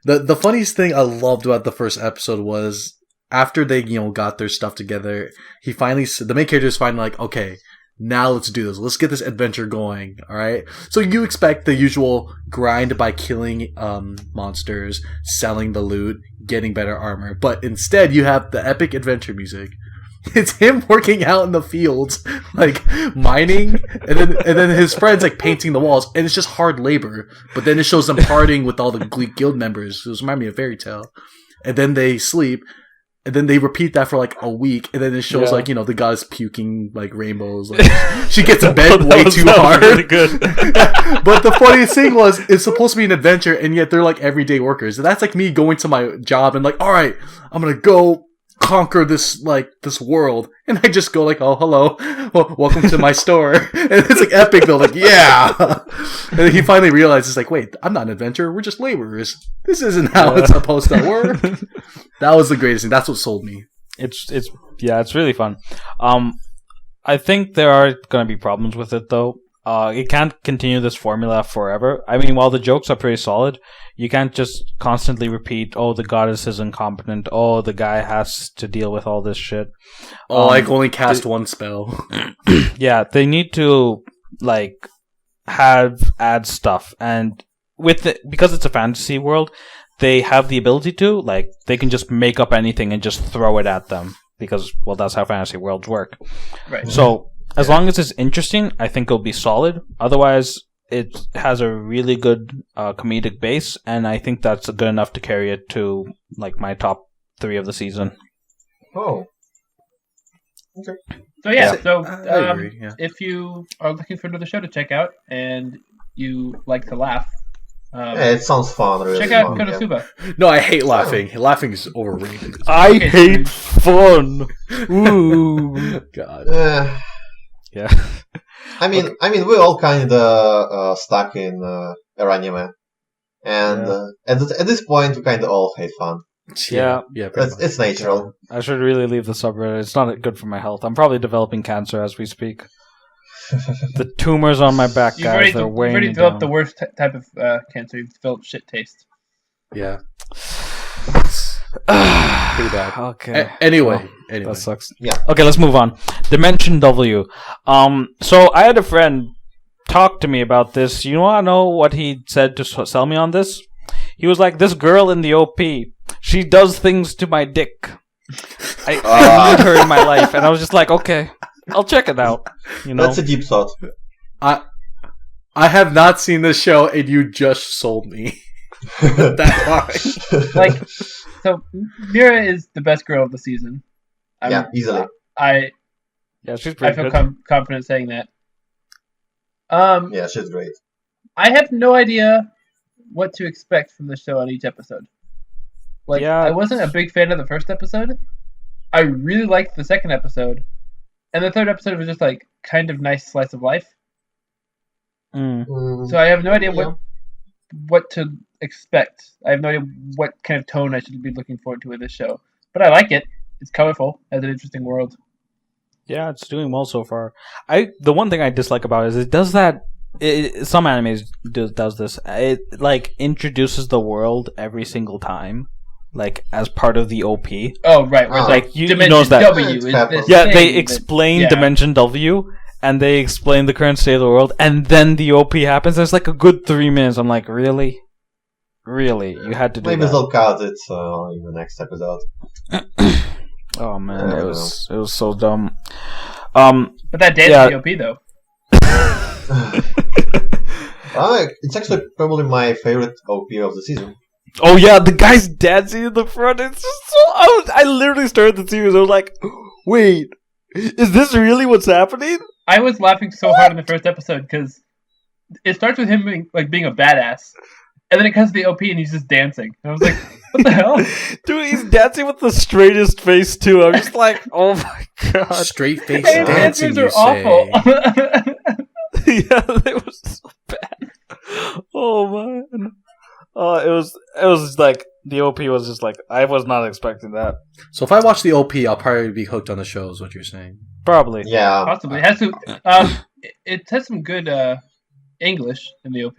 The funniest thing I loved about the first episode was after they, got their stuff together, the main character is finally like, okay, now let's do this. Let's get this adventure going, alright? So you expect the usual grind by killing monsters, selling the loot, getting better armor, but instead you have the epic adventure music. It's him working out in the fields, like mining, and then his friends like painting the walls, and it's just hard labor. But then it shows them partying with all the guild members. It reminds me of Fairy Tail. And then they sleep. And then they repeat that for like a week, and then it shows like the goddess puking like rainbows. Like, she gets in bed way too hard. Really good. But the funniest thing was, it's supposed to be an adventure, and yet they're like everyday workers. And that's like me going to my job and like, all right, I'm gonna go conquer this world, and I just go like, oh, hello, welcome to my store. And it's like epic though, like, yeah. And then he finally realizes like, wait, I'm not an adventurer, we're just laborers. This isn't how it's supposed to work. That was the greatest thing. That's what sold me. It's really fun. I think there are going to be problems with it though. It can't continue this formula forever. I mean, while the jokes are pretty solid, you can't just constantly repeat, oh, the goddess is incompetent, oh, the guy has to deal with all this shit. Like only cast one spell. Yeah, they need to like add stuff, and because it's a fantasy world, they have the ability to, like, they can just make up anything and just throw it at them because, well, that's how fantasy worlds work. Right. So as long as it's interesting, I think it'll be solid. Otherwise, it has a really good comedic base, and I think that's good enough to carry it to like my top 3 of the season. Oh. Okay. So I agree, if you are looking for another show to check out and you like to laugh, it sounds fun. Really check out fun, Konosuba. No, I hate laughing. Laughing is overrated. I hate fun. Ooh, God. Yeah. I mean, we're all kind of stuck in anime, and at this point, we kind of all hate fun. Yeah. pretty much. It's natural. I should really leave the subreddit. It's not good for my health. I'm probably developing cancer as we speak. The tumors on my back, guys, they're weighing You've already me developed down. the worst type of cancer. You've developed shit taste. Yeah. It's pretty bad. Okay. Anyway. That sucks. Yeah. Okay, let's move on. Dimension W. So I had a friend talk to me about this. You want to know what he said to sell me on this? He was like, "This girl in the OP, she does things to my dick. I need her in my life," and I was just like, "Okay, I'll check it out." You know, That's a deep thought. I have not seen this show, and you just sold me. That's why. Like, so Mira is the best girl of the season. Yeah, easily. yeah, she's pretty I feel good. confident saying that. Yeah, she's great. I have no idea what to expect from the show on each episode. Like, Yeah. I wasn't a big fan of the first episode. I really liked the second episode, and the third episode was just like kind of nice slice of life. Mm. So I have no idea Yeah. what to expect. I have no idea what kind of tone I should be looking forward to with this show. But I like it. It's colorful. Has an interesting world. Yeah, it's doing well so far. The one thing I dislike about it is it does that. Some animes does this. It like introduces the world every single time, like as part of the OP. Oh right, where it's Like, like you Dimension knows that. W is Yeah, this Yeah, thing they that- explain yeah. Dimension W, and they explain the current state of the world, and then the OP happens. There's like a good 3 minutes. I'm like, really, you had to do Maybe that. they'll cut it in the next episode. Oh man, I it don't was so dumb. But that dance Yeah. in the OP though. It's actually probably my favorite OP of the season. Oh yeah, the guy's dancing in the front. It's just so. I literally started the series. I was like, wait, is this really what's happening? I was laughing so hard in the first episode because it starts with him being a badass, and then it comes to the OP and he's just dancing. And I was like, what the hell? Dude, he's dancing with the straightest face too. I'm just like, oh my god. Straight face Hey, his dancing, dancers you are say. awful. Yeah, they were so bad. Oh man. It was like the OP was just like I was not expecting that. So if I watch the OP, I'll probably be hooked on the show, is what you're saying. Probably. Yeah. Possibly. It has to. It has some good English in the OP.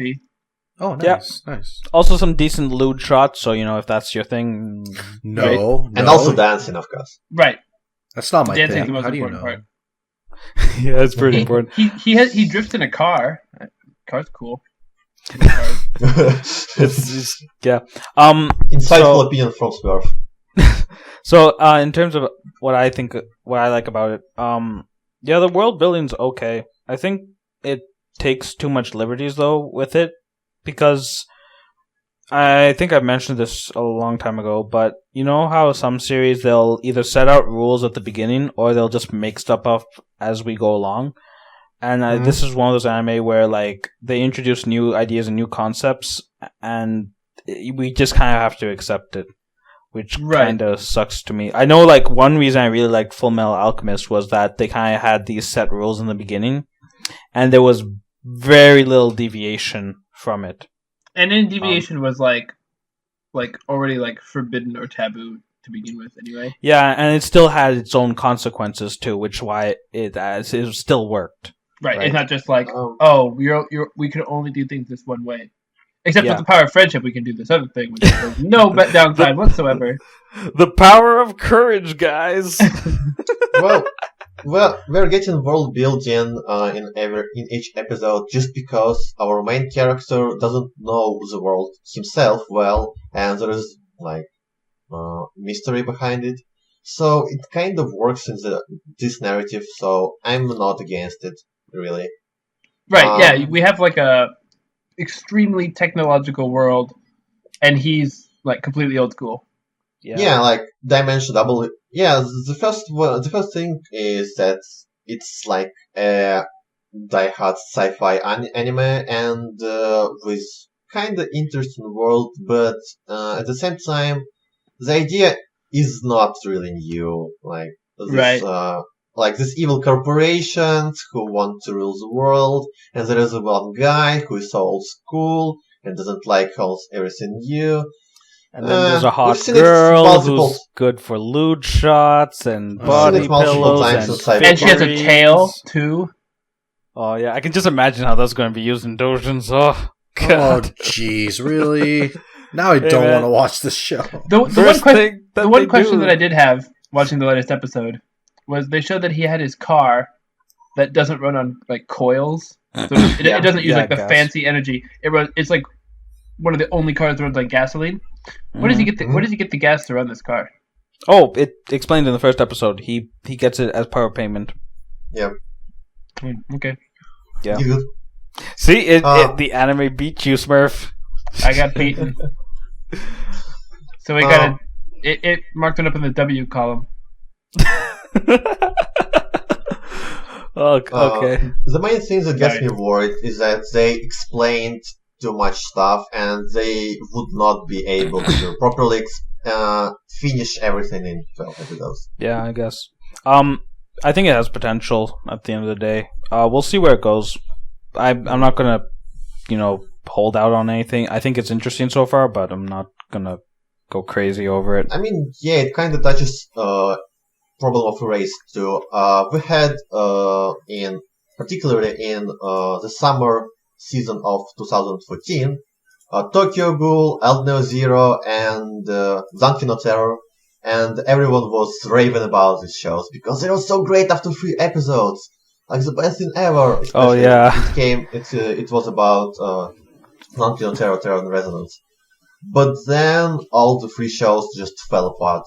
Oh, nice, nice. Also some decent lewd shots, so you know if that's your thing. No, And no. also dancing, of course. Right. That's not my Dancing is thing. the most How do you important know? part. Yeah, it's pretty important. He drifts in a car. Car's cool. It's yeah. Insightful opinion from Smurf. So in terms of what I like about it, yeah, the world building's okay. I think it takes too much liberties though with it because I think I mentioned this a long time ago, but you know how some series they'll either set out rules at the beginning or they'll just make stuff up as we go along. And this is one of those anime where like they introduce new ideas and new concepts, and we just kind of have to accept it, which kind of sucks to me. I know like one reason I really liked Full Metal Alchemist was that they kind of had these set rules in the beginning, and there was very little deviation from it. And any deviation was like already like forbidden or taboo to begin with, anyway. Yeah, and it still had its own consequences too, which why it still worked. Right. Right. It's not just like, Um, oh, we can only do things this one way. Except Yeah. with the power of friendship, we can do this other thing, which there's no downside whatsoever. The power of courage, guys. well, we're getting world building in each episode just because our main character doesn't know the world himself well, and there is like mystery behind it. So it kind of works in this narrative. So I'm not against it, really. Right, yeah, we have like a extremely technological world, and he's like completely old school. Yeah, like Dimension Double. Yeah, the first thing is that it's like a die-hard sci-fi anime and with kind of interesting world, but at the same time, the idea is not really new. Like this, like this evil corporations who want to rule the world, and there is one guy who is so old school and doesn't like everything new. And then there's a hot we've seen it girl multiple- who's good for lewd shots and We've body seen it multiple pillows times and inside And she has a figurines. tail too. Oh yeah, I can just imagine how that's going to be used in doujins. Oh Oh, god. jeez, really? Now I Hey, don't man. want to watch this show. The one question that I did have watching the latest episode was they showed that he had his car that doesn't run on like coils. So it doesn't use Yeah, like the gas. fancy energy. It's like one of the only cars that runs on gasoline. Where does he get where does he get the gas to run this car? Oh, it explained in the first episode. He gets it as part of payment. Okay, Yeah. Good. See, the anime beat you, Smurf. I got beaten. So we got it marked it up in the W column. Okay. The main thing that gets Right. me worried is that they explained too much stuff and they would not be able to properly finish everything in 12 episodes. Yeah, I guess. I think it has potential at the end of the day. We'll see where it goes. I'm not gonna, hold out on anything. I think it's interesting so far, but I'm not gonna go crazy over it. I mean, yeah, it kind of touches problem of race too. We had particularly in the summer season of 2014, Tokyo Ghoul, Elden Zero, and Zanki no Terror, and everyone was raving about these shows because they were so great after 3 episodes, like the best thing ever. Oh, Especially yeah. it was about Zanki no Terror, Terror and Resonance, but then all the 3 shows just fell apart.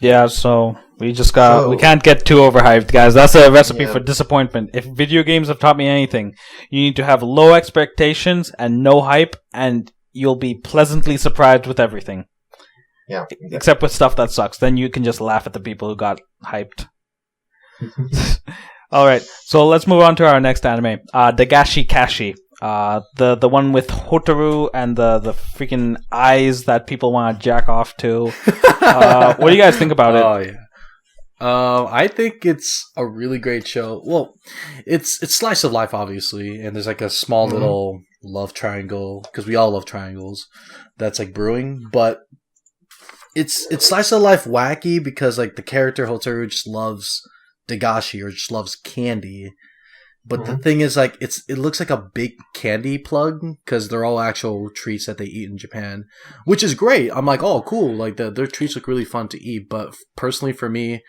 Yeah, so we can't get too overhyped, guys. That's a recipe for disappointment. If video games have taught me anything, you need to have low expectations and no hype, and you'll be pleasantly surprised with everything. Yeah. Except with stuff that sucks. Then you can just laugh at the people who got hyped. Alright, so let's move on to our next anime. Dagashi Kashi. The one with Hotaru and the freaking eyes that people want to jack off to. What do you guys think about it? Oh yeah. I think it's a really great show. Well, it's slice of life, obviously, and there's like a small little love triangle because we all love triangles. That's like brewing, but it's slice of life wacky because like the character Hotaru just loves Dagashi or just loves candy. But the thing is, like, it looks like a big candy plug because they're all actual treats that they eat in Japan, which is great. I'm like, oh, cool. Like, their treats look really fun to eat. But personally, for me,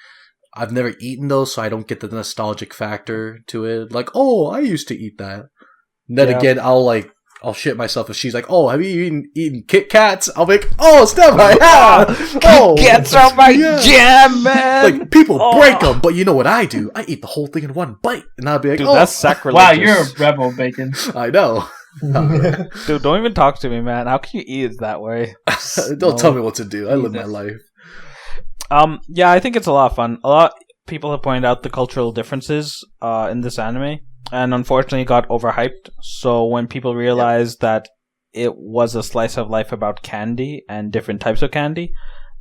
I've never eaten those, so I don't get the nostalgic factor to it. Like, oh, I used to eat that. And then again, I'll shit myself if she's like, oh, have you eaten Kit Kats? I'll be like, oh, Steph, I have. Oh, Kit Kats are my jam, man. Like, people break them, but you know what I do? I eat the whole thing in one bite. And I'll be like, Dude, oh. that's sacrilegious. Wow, you're a rebel, Bacon. I know. Dude, don't even talk to me, man. How can you eat it that way? Don't tell me what to do. I live my life. Yeah, I think it's a lot of fun. A lot of people have pointed out the cultural differences in this anime, and unfortunately it got overhyped. So when people realized that it was a slice of life about candy and different types of candy,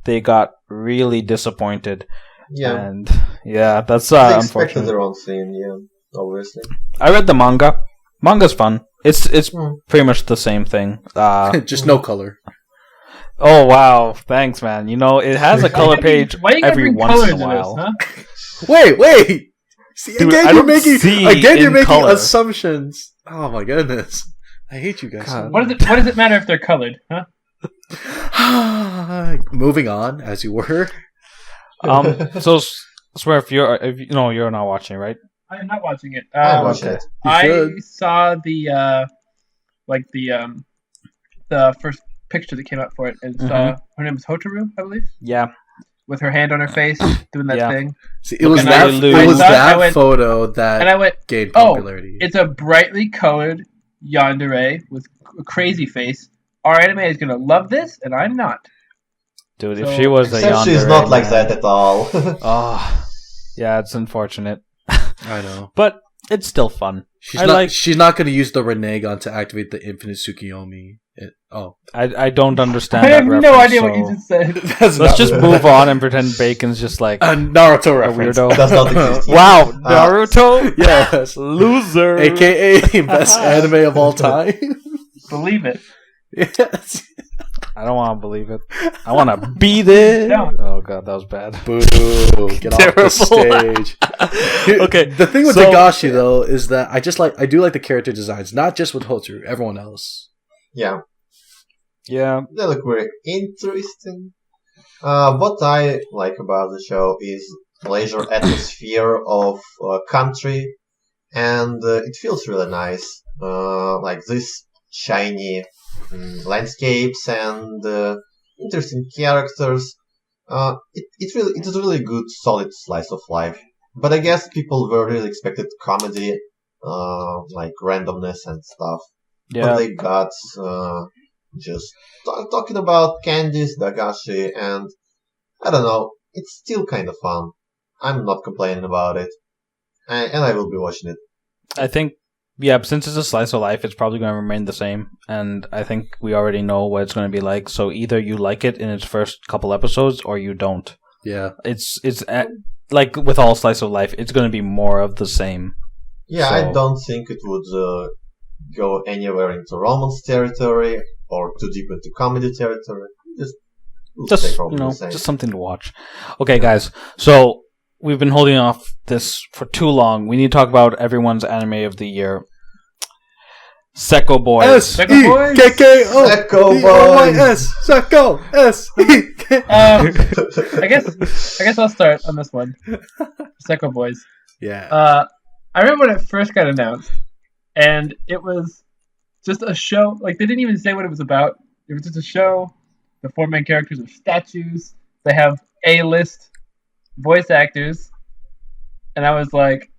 they got really disappointed. Yeah. And yeah, that's They expected unfortunate. their own thing, yeah, obviously. I read the manga. Manga's fun. It's pretty much the same thing. Just no color. Oh wow, thanks, man. You know, it has a color page Why you gotta every bring once color in a into while. this, huh? Wait. See, Dude, again, I you're don't see making in color. assumptions. Oh my goodness. I hate you guys. God. What does it matter if they're colored, huh? Moving on, as you were. So Smurf, you're not watching, right? I am not watching it. I watched okay. it. You I should. saw the first picture that came up for it, and saw her name is Hotaru, I believe, Yeah. with her hand on her face doing that Yeah. thing. See, it was Looking that. at you, It Lou. was I that went- photo And that I went, gained oh, popularity. it's a brightly colored yandere with a crazy face. Our anime is gonna love this, and I'm not. Dude, if So- she was a Except she's yandere, not like man. that at all. Oh, yeah, it's unfortunate, I know. but it's still fun. She's I not. like- She's not going to use the Renegon to activate the Infinite Tsukiyomi. I don't understand I that have reference. no idea so what you just said. That's let's not just right. move on and pretend Bacon's just like A Naruto a reference. weirdo. Does not exist yet. Wow, Naruto, Yes. loser, AKA best anime of all time. Believe it. Yes. I don't want to believe it. I want to be there. Don't. Oh god, that was bad. Boo! Get off the stage. Okay, The thing with Dagashi though is that I do like the character designs, not just with Hotaru, everyone else. Yeah, yeah. they look very interesting. What I like about the show is leisure atmosphere of country, and it feels really nice. Like this shiny landscapes and interesting characters. It is a really good, solid slice of life. But I guess people were really expected comedy, like randomness and stuff. Yeah. But they got just talking about candies, Dagashi, and I don't know. It's still kind of fun. I'm not complaining about it, and I will be watching it. I think, yeah, since it's a slice of life, it's probably going to remain the same. And I think we already know what it's going to be like. So either you like it in its first couple episodes, or you don't. Yeah, It's like with all slice of life, it's going to be more of the same. Yeah, So- I don't think it would go anywhere into romance territory or too deep into comedy territory. Stay Just probably the same. just something to watch. Okay, guys. So we've been holding off this for too long. We need to talk about everyone's anime of the year. Sekkou Boys. S-E-K-K-O Sekkou B-O-Y-S Sekkou S-E-K. I guess I'll start on this one. Sekkou Boys. Yeah. I remember when it first got announced, and it was just a show. Like, they didn't even say what it was about. It was just a show. The four main characters are statues. They have A-list voice actors. And I was like,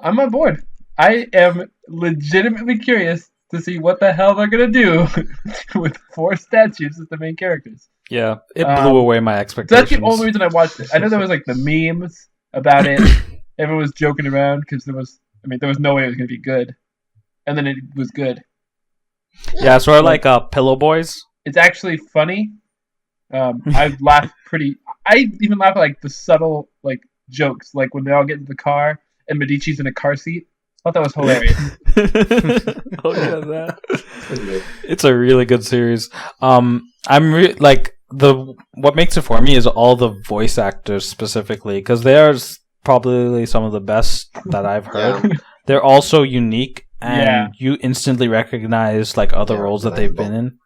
I'm on board. I am legitimately curious to see what the hell they're going to do with four statues as the main characters. Yeah, it blew away my So expectations. that's the only reason I watched it. I know there was like the memes about it. Everyone was joking around because there was no way it was going to be good. And then it was good. Yeah, sort of like Pillow Boys. It's actually funny. I laughed I even laugh at like the subtle like jokes, like when they all get in the car and Medici's in a car seat. I thought that was hilarious. Oh yeah, that. It's a really good series. I'm like what makes it for me is all the voice actors specifically, because they are probably some of the best that I've heard. Yeah. They're also unique, and Yeah. you instantly recognize like other Yeah, roles that they've been in.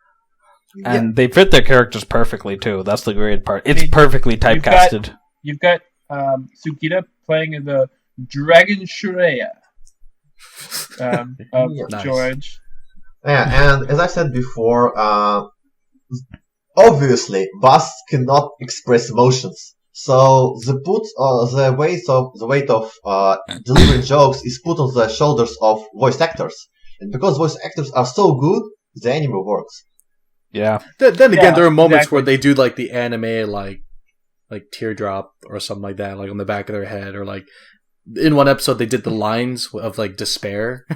Yeah. And they fit their characters perfectly too. That's the great part. It's mean, perfectly typecasted. You've got Sugita playing in the Dragon Shreya of Nice. George. Yeah, and as I said before, obviously, busts cannot express emotions. So the weight of delivering jokes is put on the shoulders of voice actors, and because voice actors are so good, the anime works. Yeah. Then again, Yeah, there are moments exactly. where they do like the anime like teardrop or something like that, like on the back of their head, or like in one episode they did the lines of like despair,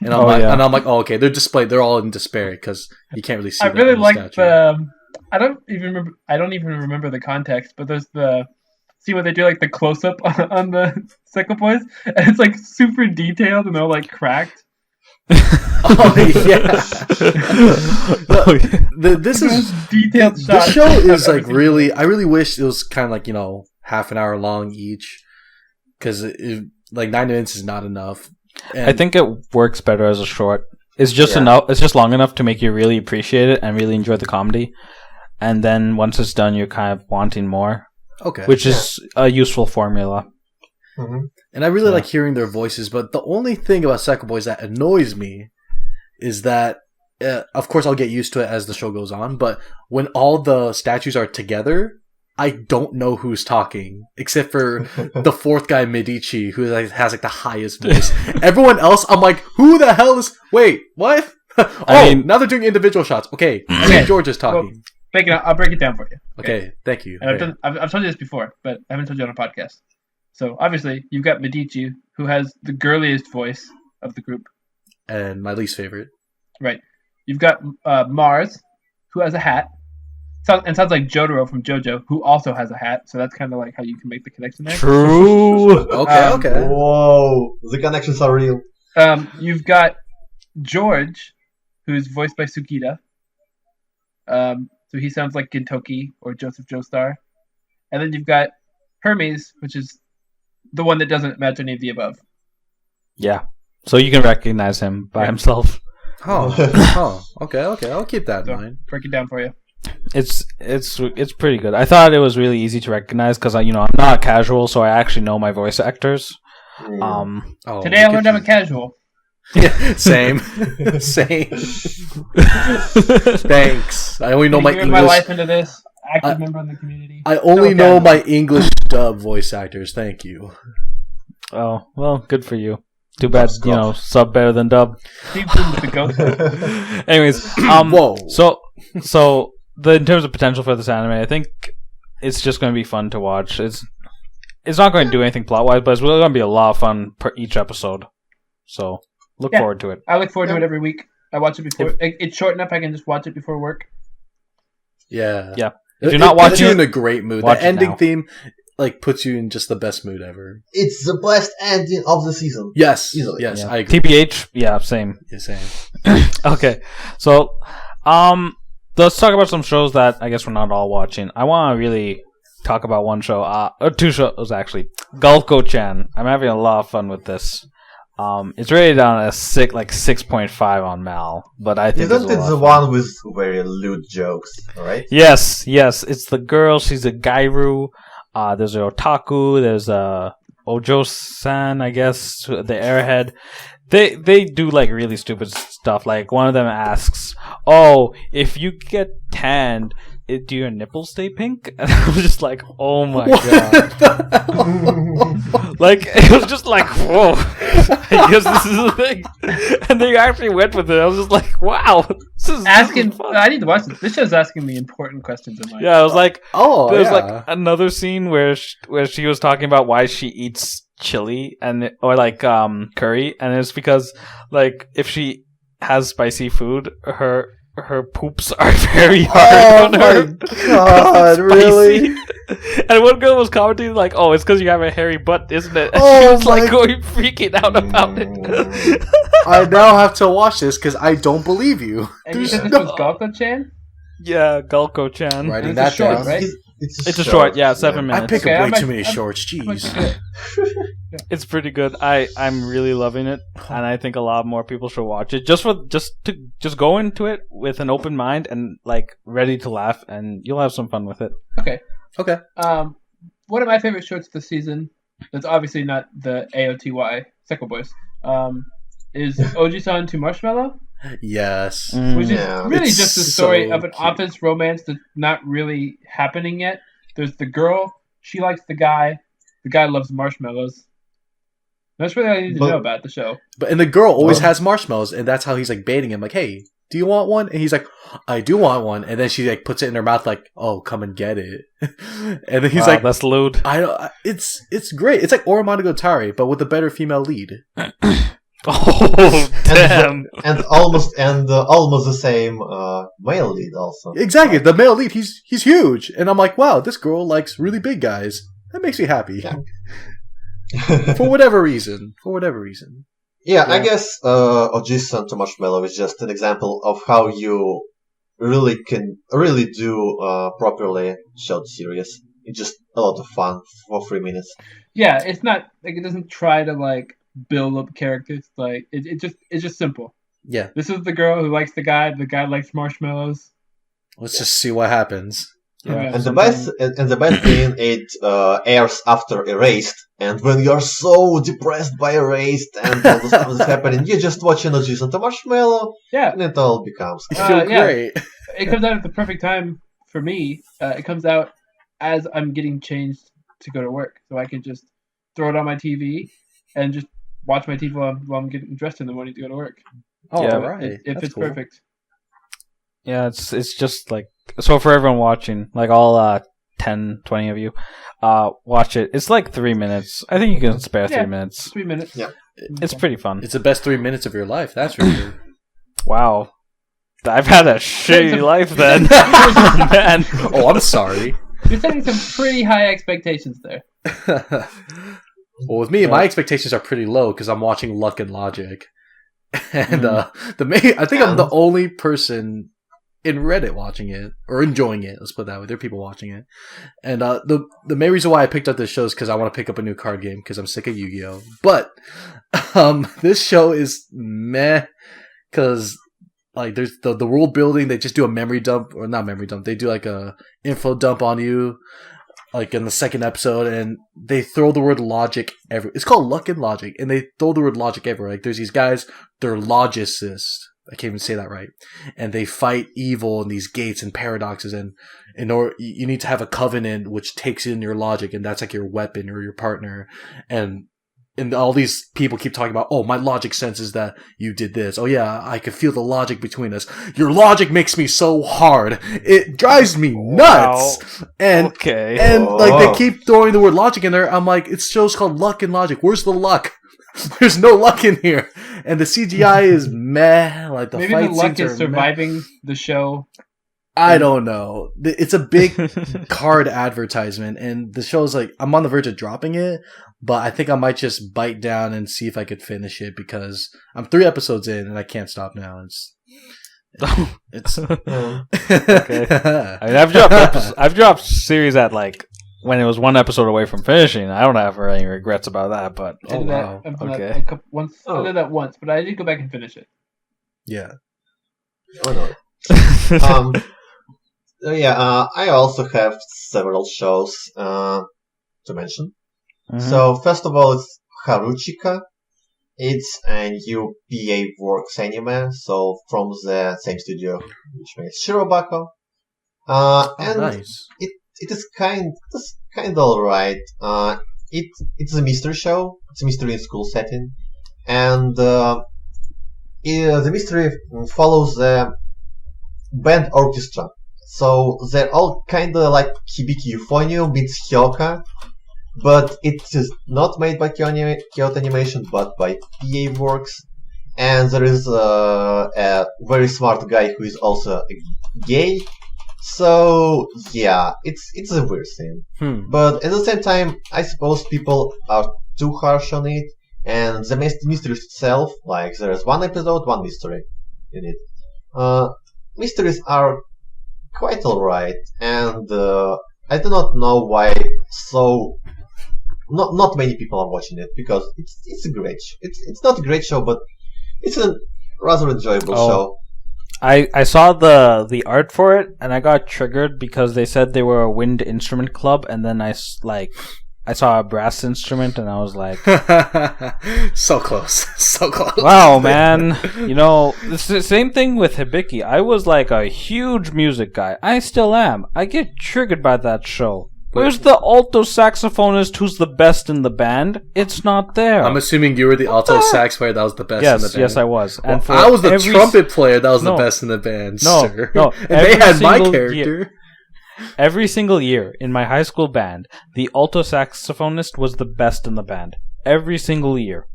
and I'm like, oh okay, they're all in despair because you can't really see. I that really on the like statue. the. I don't even remember the context, but there's the see where they do like the close up on the Sekkou Boys, and it's like super detailed and they're like cracked. Oh yeah. Oh, yeah. This is detailed this shots. show is I've like ever really. I really wish it was kind of like half an hour long each, because like 9 minutes is not enough. And I think it works better as a short. It's just enough. It's just long enough to make you really appreciate it and really enjoy the comedy. And then once it's done, you're kind of wanting more, okay, which is a useful formula. Mm-hmm. and I really like hearing their voices. But the only thing about Sekkou Boys that annoys me is that, of course, I'll get used to it as the show goes on. But when all the statues are together, I don't know who's talking except for the fourth guy, Medici, who has like the highest voice. Everyone else, I'm like, who the hell is? Wait, what? Now they're doing individual shots. Okay, George is talking. I'll break it down for you. Okay, thank you. And I've told you this before, but I haven't told you on a podcast. So obviously you've got Medici, who has the girliest voice of the group. And my least favorite. Right. You've got Mars, who has a hat. Sounds like Jotaro from JoJo, who also has a hat. So that's kind of like how you can make the connection there. True. Okay. Whoa, the connections are real. You've got George, who's voiced by Sugita. So he sounds like Gintoki or Joseph Joestar. And then you've got Hermes, which is the one that doesn't match any of the above. Yeah. So you can recognize him by himself. Okay. I'll keep that in mind. Break it down for you. It's pretty good. I thought it was really easy to recognize because I'm not casual, so I actually know my voice actors. Today I learned I'm a casual. Yeah, same. Thanks. I only know my English. My life into this. Active member in the community. I only know my English dub voice actors. Thank you. Oh well, good for you. Too bad, sub better than dub. Anyways, whoa. So in terms of potential for this anime, I think it's just going to be fun to watch. It's not going to do anything plot wise, but it's really going to be a lot of fun per each episode. So look forward to it. I look forward to it every week. I watch it before. It's short enough I can just watch it before work. Yeah. If you're not watching, puts you in a great mood. The ending theme puts you in just the best mood ever. It's the best ending of the season. Yes, easily. Yes, yeah. I agree. TBH, yeah, same. Yeah, same. Okay, so let's talk about some shows that I guess we're not all watching. I want to really talk about one show, or two shows actually. Galko-chan. I'm having a lot of fun with this. It's rated on a 6.5 on Mal, but I think isn't it the one with very lewd jokes, right? Yes, it's the girl. She's a gairu. There's a otaku. There's a Ojo-san, I guess, the airhead. They do like really stupid stuff. Like one of them asks, "Oh, if you get tanned, do your nipples stay pink?" And I was just like, "Oh my god!" Like it was just like, "Whoa!" I guess this is a thing. And they actually went with it. I was just like, "Wow, this is fun." I need to watch this. This show's asking the important questions in life. Yeah, I was like, there's like another scene where she was talking about why she eats chili or curry, and it's because like if she has spicy food, her poops are very hard on her. Oh my god, really? And one girl was commenting like, "Oh, it's because you have a hairy butt, isn't it?" And she was like going freaking out about it. I now have to watch this because I don't believe you. And you said this was Galko-chan? Yeah, Galko-chan. Writing that short, down. right? It's a short, 7 minutes. I pick up way too many shorts. Jeez. It's pretty good. I'm really loving it, and I think a lot more people should watch it. Just to go into it with an open mind and like ready to laugh, and you'll have some fun with it. Okay. One of my favorite shorts this season, that's obviously not the AOTY Sekkou Boys, is Ojisan to Marshmallow. Yes. Which is really just the story of an office romance that's not really happening yet. There's the girl, she likes the guy loves marshmallows. That's really all you need to know about the show. And the girl always has marshmallows, and that's how he's like baiting him, like, "Hey, do you want one?" And he's like, "I do want one." And then she like puts it in her mouth, like, "Oh, come and get it." And then he's like, "That's lewd." It's great. It's like Oromonogatari, but with a better female lead. Oh damn! And almost the same male lead also. Exactly, the male lead. He's huge, and I'm like, wow, this girl likes really big guys. That makes me happy. Yeah. For whatever reason. Yeah, I guess Ojisan to Marshmallow is just an example of how you really do properly shot series. It's just a lot of fun for 3 minutes. Yeah, it's not like it doesn't try to like build up characters. Like it's just simple. Yeah. This is the girl who likes the guy likes marshmallows. Let's just see what happens. Yeah. And the best thing, it airs after Erased, and when you're so depressed by Erased and all the stuff that's happening, you just watch Ojisan to Marshmallow, and it all becomes. You feel great. It comes out at the perfect time for me. It comes out as I'm getting changed to go to work, so I can just throw it on my TV and just watch my TV while I'm getting dressed in the morning to go to work. Oh, yeah, so right. It fits perfect. Yeah, it's just like, so for everyone watching, like all 10, 20 of you, watch it. It's like 3 minutes. I think you can spare 3 minutes. 3 minutes. Yeah. It's pretty fun. It's the best 3 minutes of your life, that's for sure. Wow. I've had a shitty life then. Man. Oh, I'm sorry. You're setting some pretty high expectations there. Well, with me, my expectations are pretty low because I'm watching Luck and Logic. And I think I'm the only person in Reddit watching it or enjoying it. Let's put it that way. There are people watching it, and the main reason why I picked up this show is because I want to pick up a new card game because I'm sick of Yu-Gi-Oh. But this show is meh because like there's the world building. They just do a memory dump or not memory dump. They do like a info dump on you. Like in the second episode, and they throw the word logic every. It's called Luck and Logic, and they throw the word logic everywhere. Like there's these guys, they're logicists. I can't even say that right. And they fight evil in these gates and paradoxes, and in order you need to have a covenant which takes in your logic, and that's like your weapon or your partner. And all these people keep talking about, oh, my logic senses that you did this. Oh yeah, I can feel the logic between us. Your logic makes me so hard. It drives me nuts. Wow. And like they keep throwing the word logic in there. I'm like, it's show's called Luck and Logic. Where's the luck? There's no luck in here. And the CGI is meh. Like the maybe fight the luck scenes is are surviving meh. the show. I don't know. It's a big card advertisement, and the show's like, I'm on the verge of dropping it, but I think I might just bite down and see if I could finish it because I'm 3 episodes in and I can't stop now. It's okay. I mean, I've dropped series at like when it was 1 episode away from finishing. I don't have any regrets about that, but I did that once, but I did go back and finish it. Yeah. I also have several shows to mention. Mm-hmm. So first of all, it's Haruchika. It's a new PA Works anime, so from the same studio which makes Shirobako. And nice. It is kind of alright. It's a mystery show. It's a mystery in school setting, and the mystery follows the band orchestra. So they're all kind of like Hibiki Euphonium meets Hyoka, but it is not made by Kyoto Animation, but by PA Works. And there is a very smart guy who is also gay. So yeah, it's a weird thing. But at the same time, I suppose people are too harsh on it. And the mystery itself, like there is 1 episode, 1 mystery in it. Mysteries are quite alright, and I do not know why not many people are watching it because it's a great it's not a great show, but it's a rather enjoyable show. I saw the art for it and I got triggered because they said they were a wind instrument club, and then I saw a brass instrument and I was like, so close. Wow, man. You know, it's the same thing with Hibiki. I was like a huge music guy. I still am. I get triggered by that show. Where's the alto saxophonist who's the best in the band? It's not there. I'm assuming you were the alto sax player that was the best in the band. Yes, I was. And I was the trumpet player that was the best in the band, sir. No, and they had my character. Every single year in my high school band, the alto saxophonist was the best in the band. Every single year.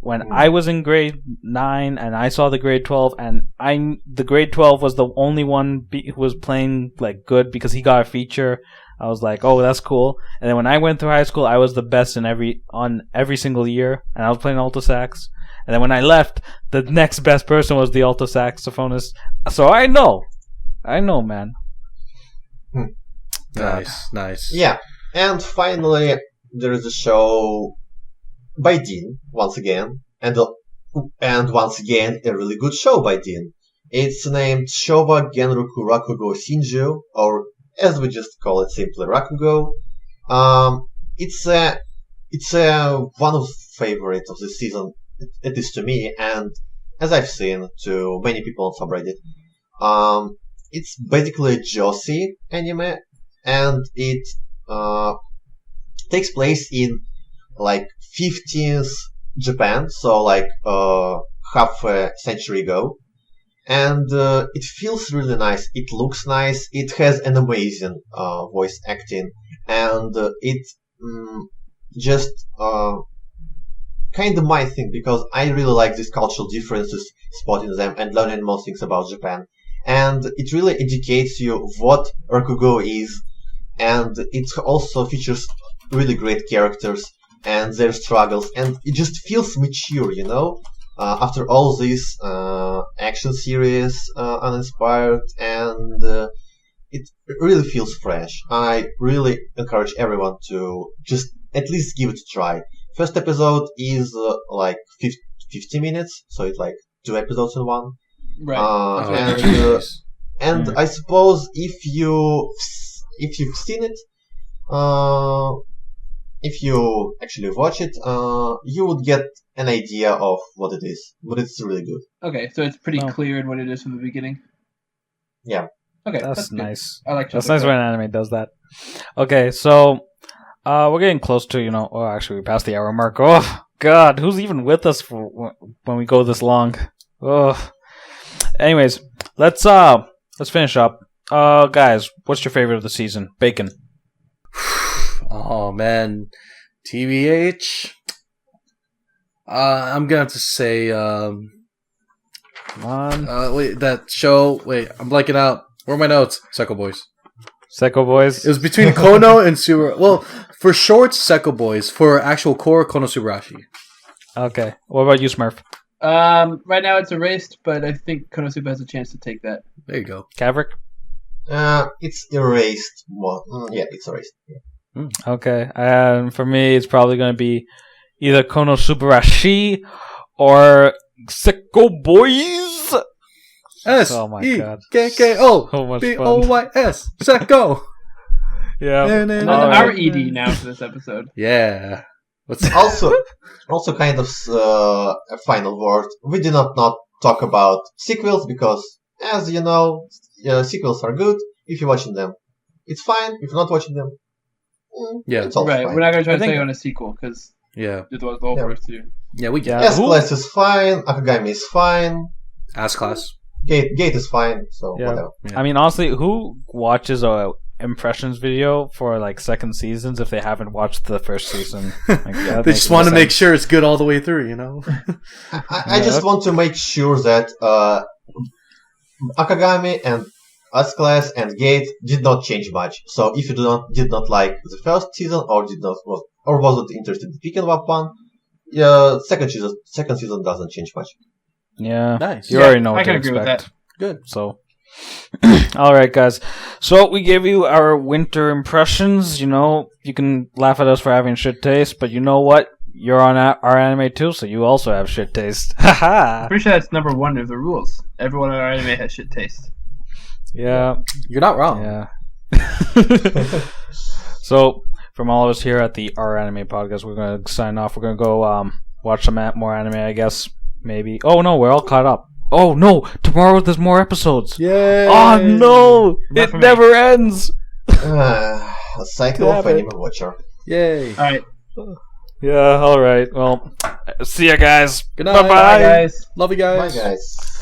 When I was in grade 9 and I saw the grade 12, and the grade 12 was the only one who was playing like good because he got a feature. I was like, oh, that's cool. And then when I went through high school, I was the best on every single year, and I was playing alto sax. And then when I left, the next best person was the alto saxophonist. So I know, man. Nice. Yeah, and finally there is a show by Dean once again, and once again a really good show by Dean. It's named Showa Genroku Rakugo Shinju, or as we just call it simply Rakugo. It's one of the favorites of this season, at least to me, and as I've seen to many people on subreddit. It's basically a Joshi anime, and it takes place in like 15th Japan, so like half a century ago, and it feels really nice. It looks nice. It has an amazing voice acting, and it just kind of my thing because I really like these cultural differences, spotting them and learning more things about Japan. And it really educates you what Rakugo is, and it also features really great characters and their struggles, and it just feels mature, you know? After all this action series, uninspired, and it really feels fresh. I really encourage everyone to just at least give it a try. First episode is like 50 minutes, so it's like 2 episodes in one. Right. And I suppose if you've seen it, if you actually watch it, you would get an idea of what it is. But it's really good. Okay, so it's pretty clear in what it is from the beginning. Yeah. Okay, that's nice. I like that's nice when an anime does that. Okay, so we're getting close to actually we passed the hour mark. Oh God, who's even with us when we go this long? Oh. Anyways, let's finish up. Guys, what's your favorite of the season? Bacon. Oh man, TBH. I'm gonna have to say. Come on. Wait, that show. Wait, I'm blanking out. Where are my notes? Sekkou Boys. Sekkou Boys. It was between Kono and Sura. Well, for short, Sekkou Boys. For actual core, Konosubarashi. Okay. What about you, Smurf? Right now it's erased, but I think Konosuba has a chance to take that. There you go. Kavrik? It's erased. Yeah, it's erased. Yeah. Okay. And for me, it's probably going to be either Konosubarashi or Sekkou Boys. S-E-K-K-O-B-O-Y-S. Sekkou. Yeah. Our ED now for this episode. Yeah. Also kind of a final word. We did not talk about sequels because, as you know, sequels are good if you're watching them. It's fine if you're not watching them. It's also right. fine. We're not going to try to say on a sequel because it was the whole first two. Yeah, we get S-Class is fine. Akagami is fine. S-Class. Gate is fine. So whatever. Yeah. I mean, honestly, who watches a impressions video for like second seasons if they haven't watched the first season? Like, they just want to make sure it's good all the way through, you know. I just want to make sure that Akagami and S-Class and Gate did not change much. So if you did not like the first season or wasn't interested in picking up one, second season doesn't change much. Yeah, nice. You already know what I can to agree expect. with that. Good. So, all right, guys. So we gave you our winter impressions. You know, you can laugh at us for having shit taste, but you know what? You're on our anime too, so you also have shit taste. Haha. Pretty sure that's number one of the rules. Everyone on our anime has shit taste. Yeah, you're not wrong. Yeah. So, from all of us here at the Our Anime Podcast, we're going to sign off. We're going to go watch some more anime, I guess. Maybe. Oh no, we're all caught up. Oh no, tomorrow there's more episodes. Yay! Oh no, it never ends. A cycle of Anime Watcher. Yay! All right. Yeah. All right. Well, see ya, guys. Good night. Bye-bye. Bye, guys. Love you guys. Bye, guys.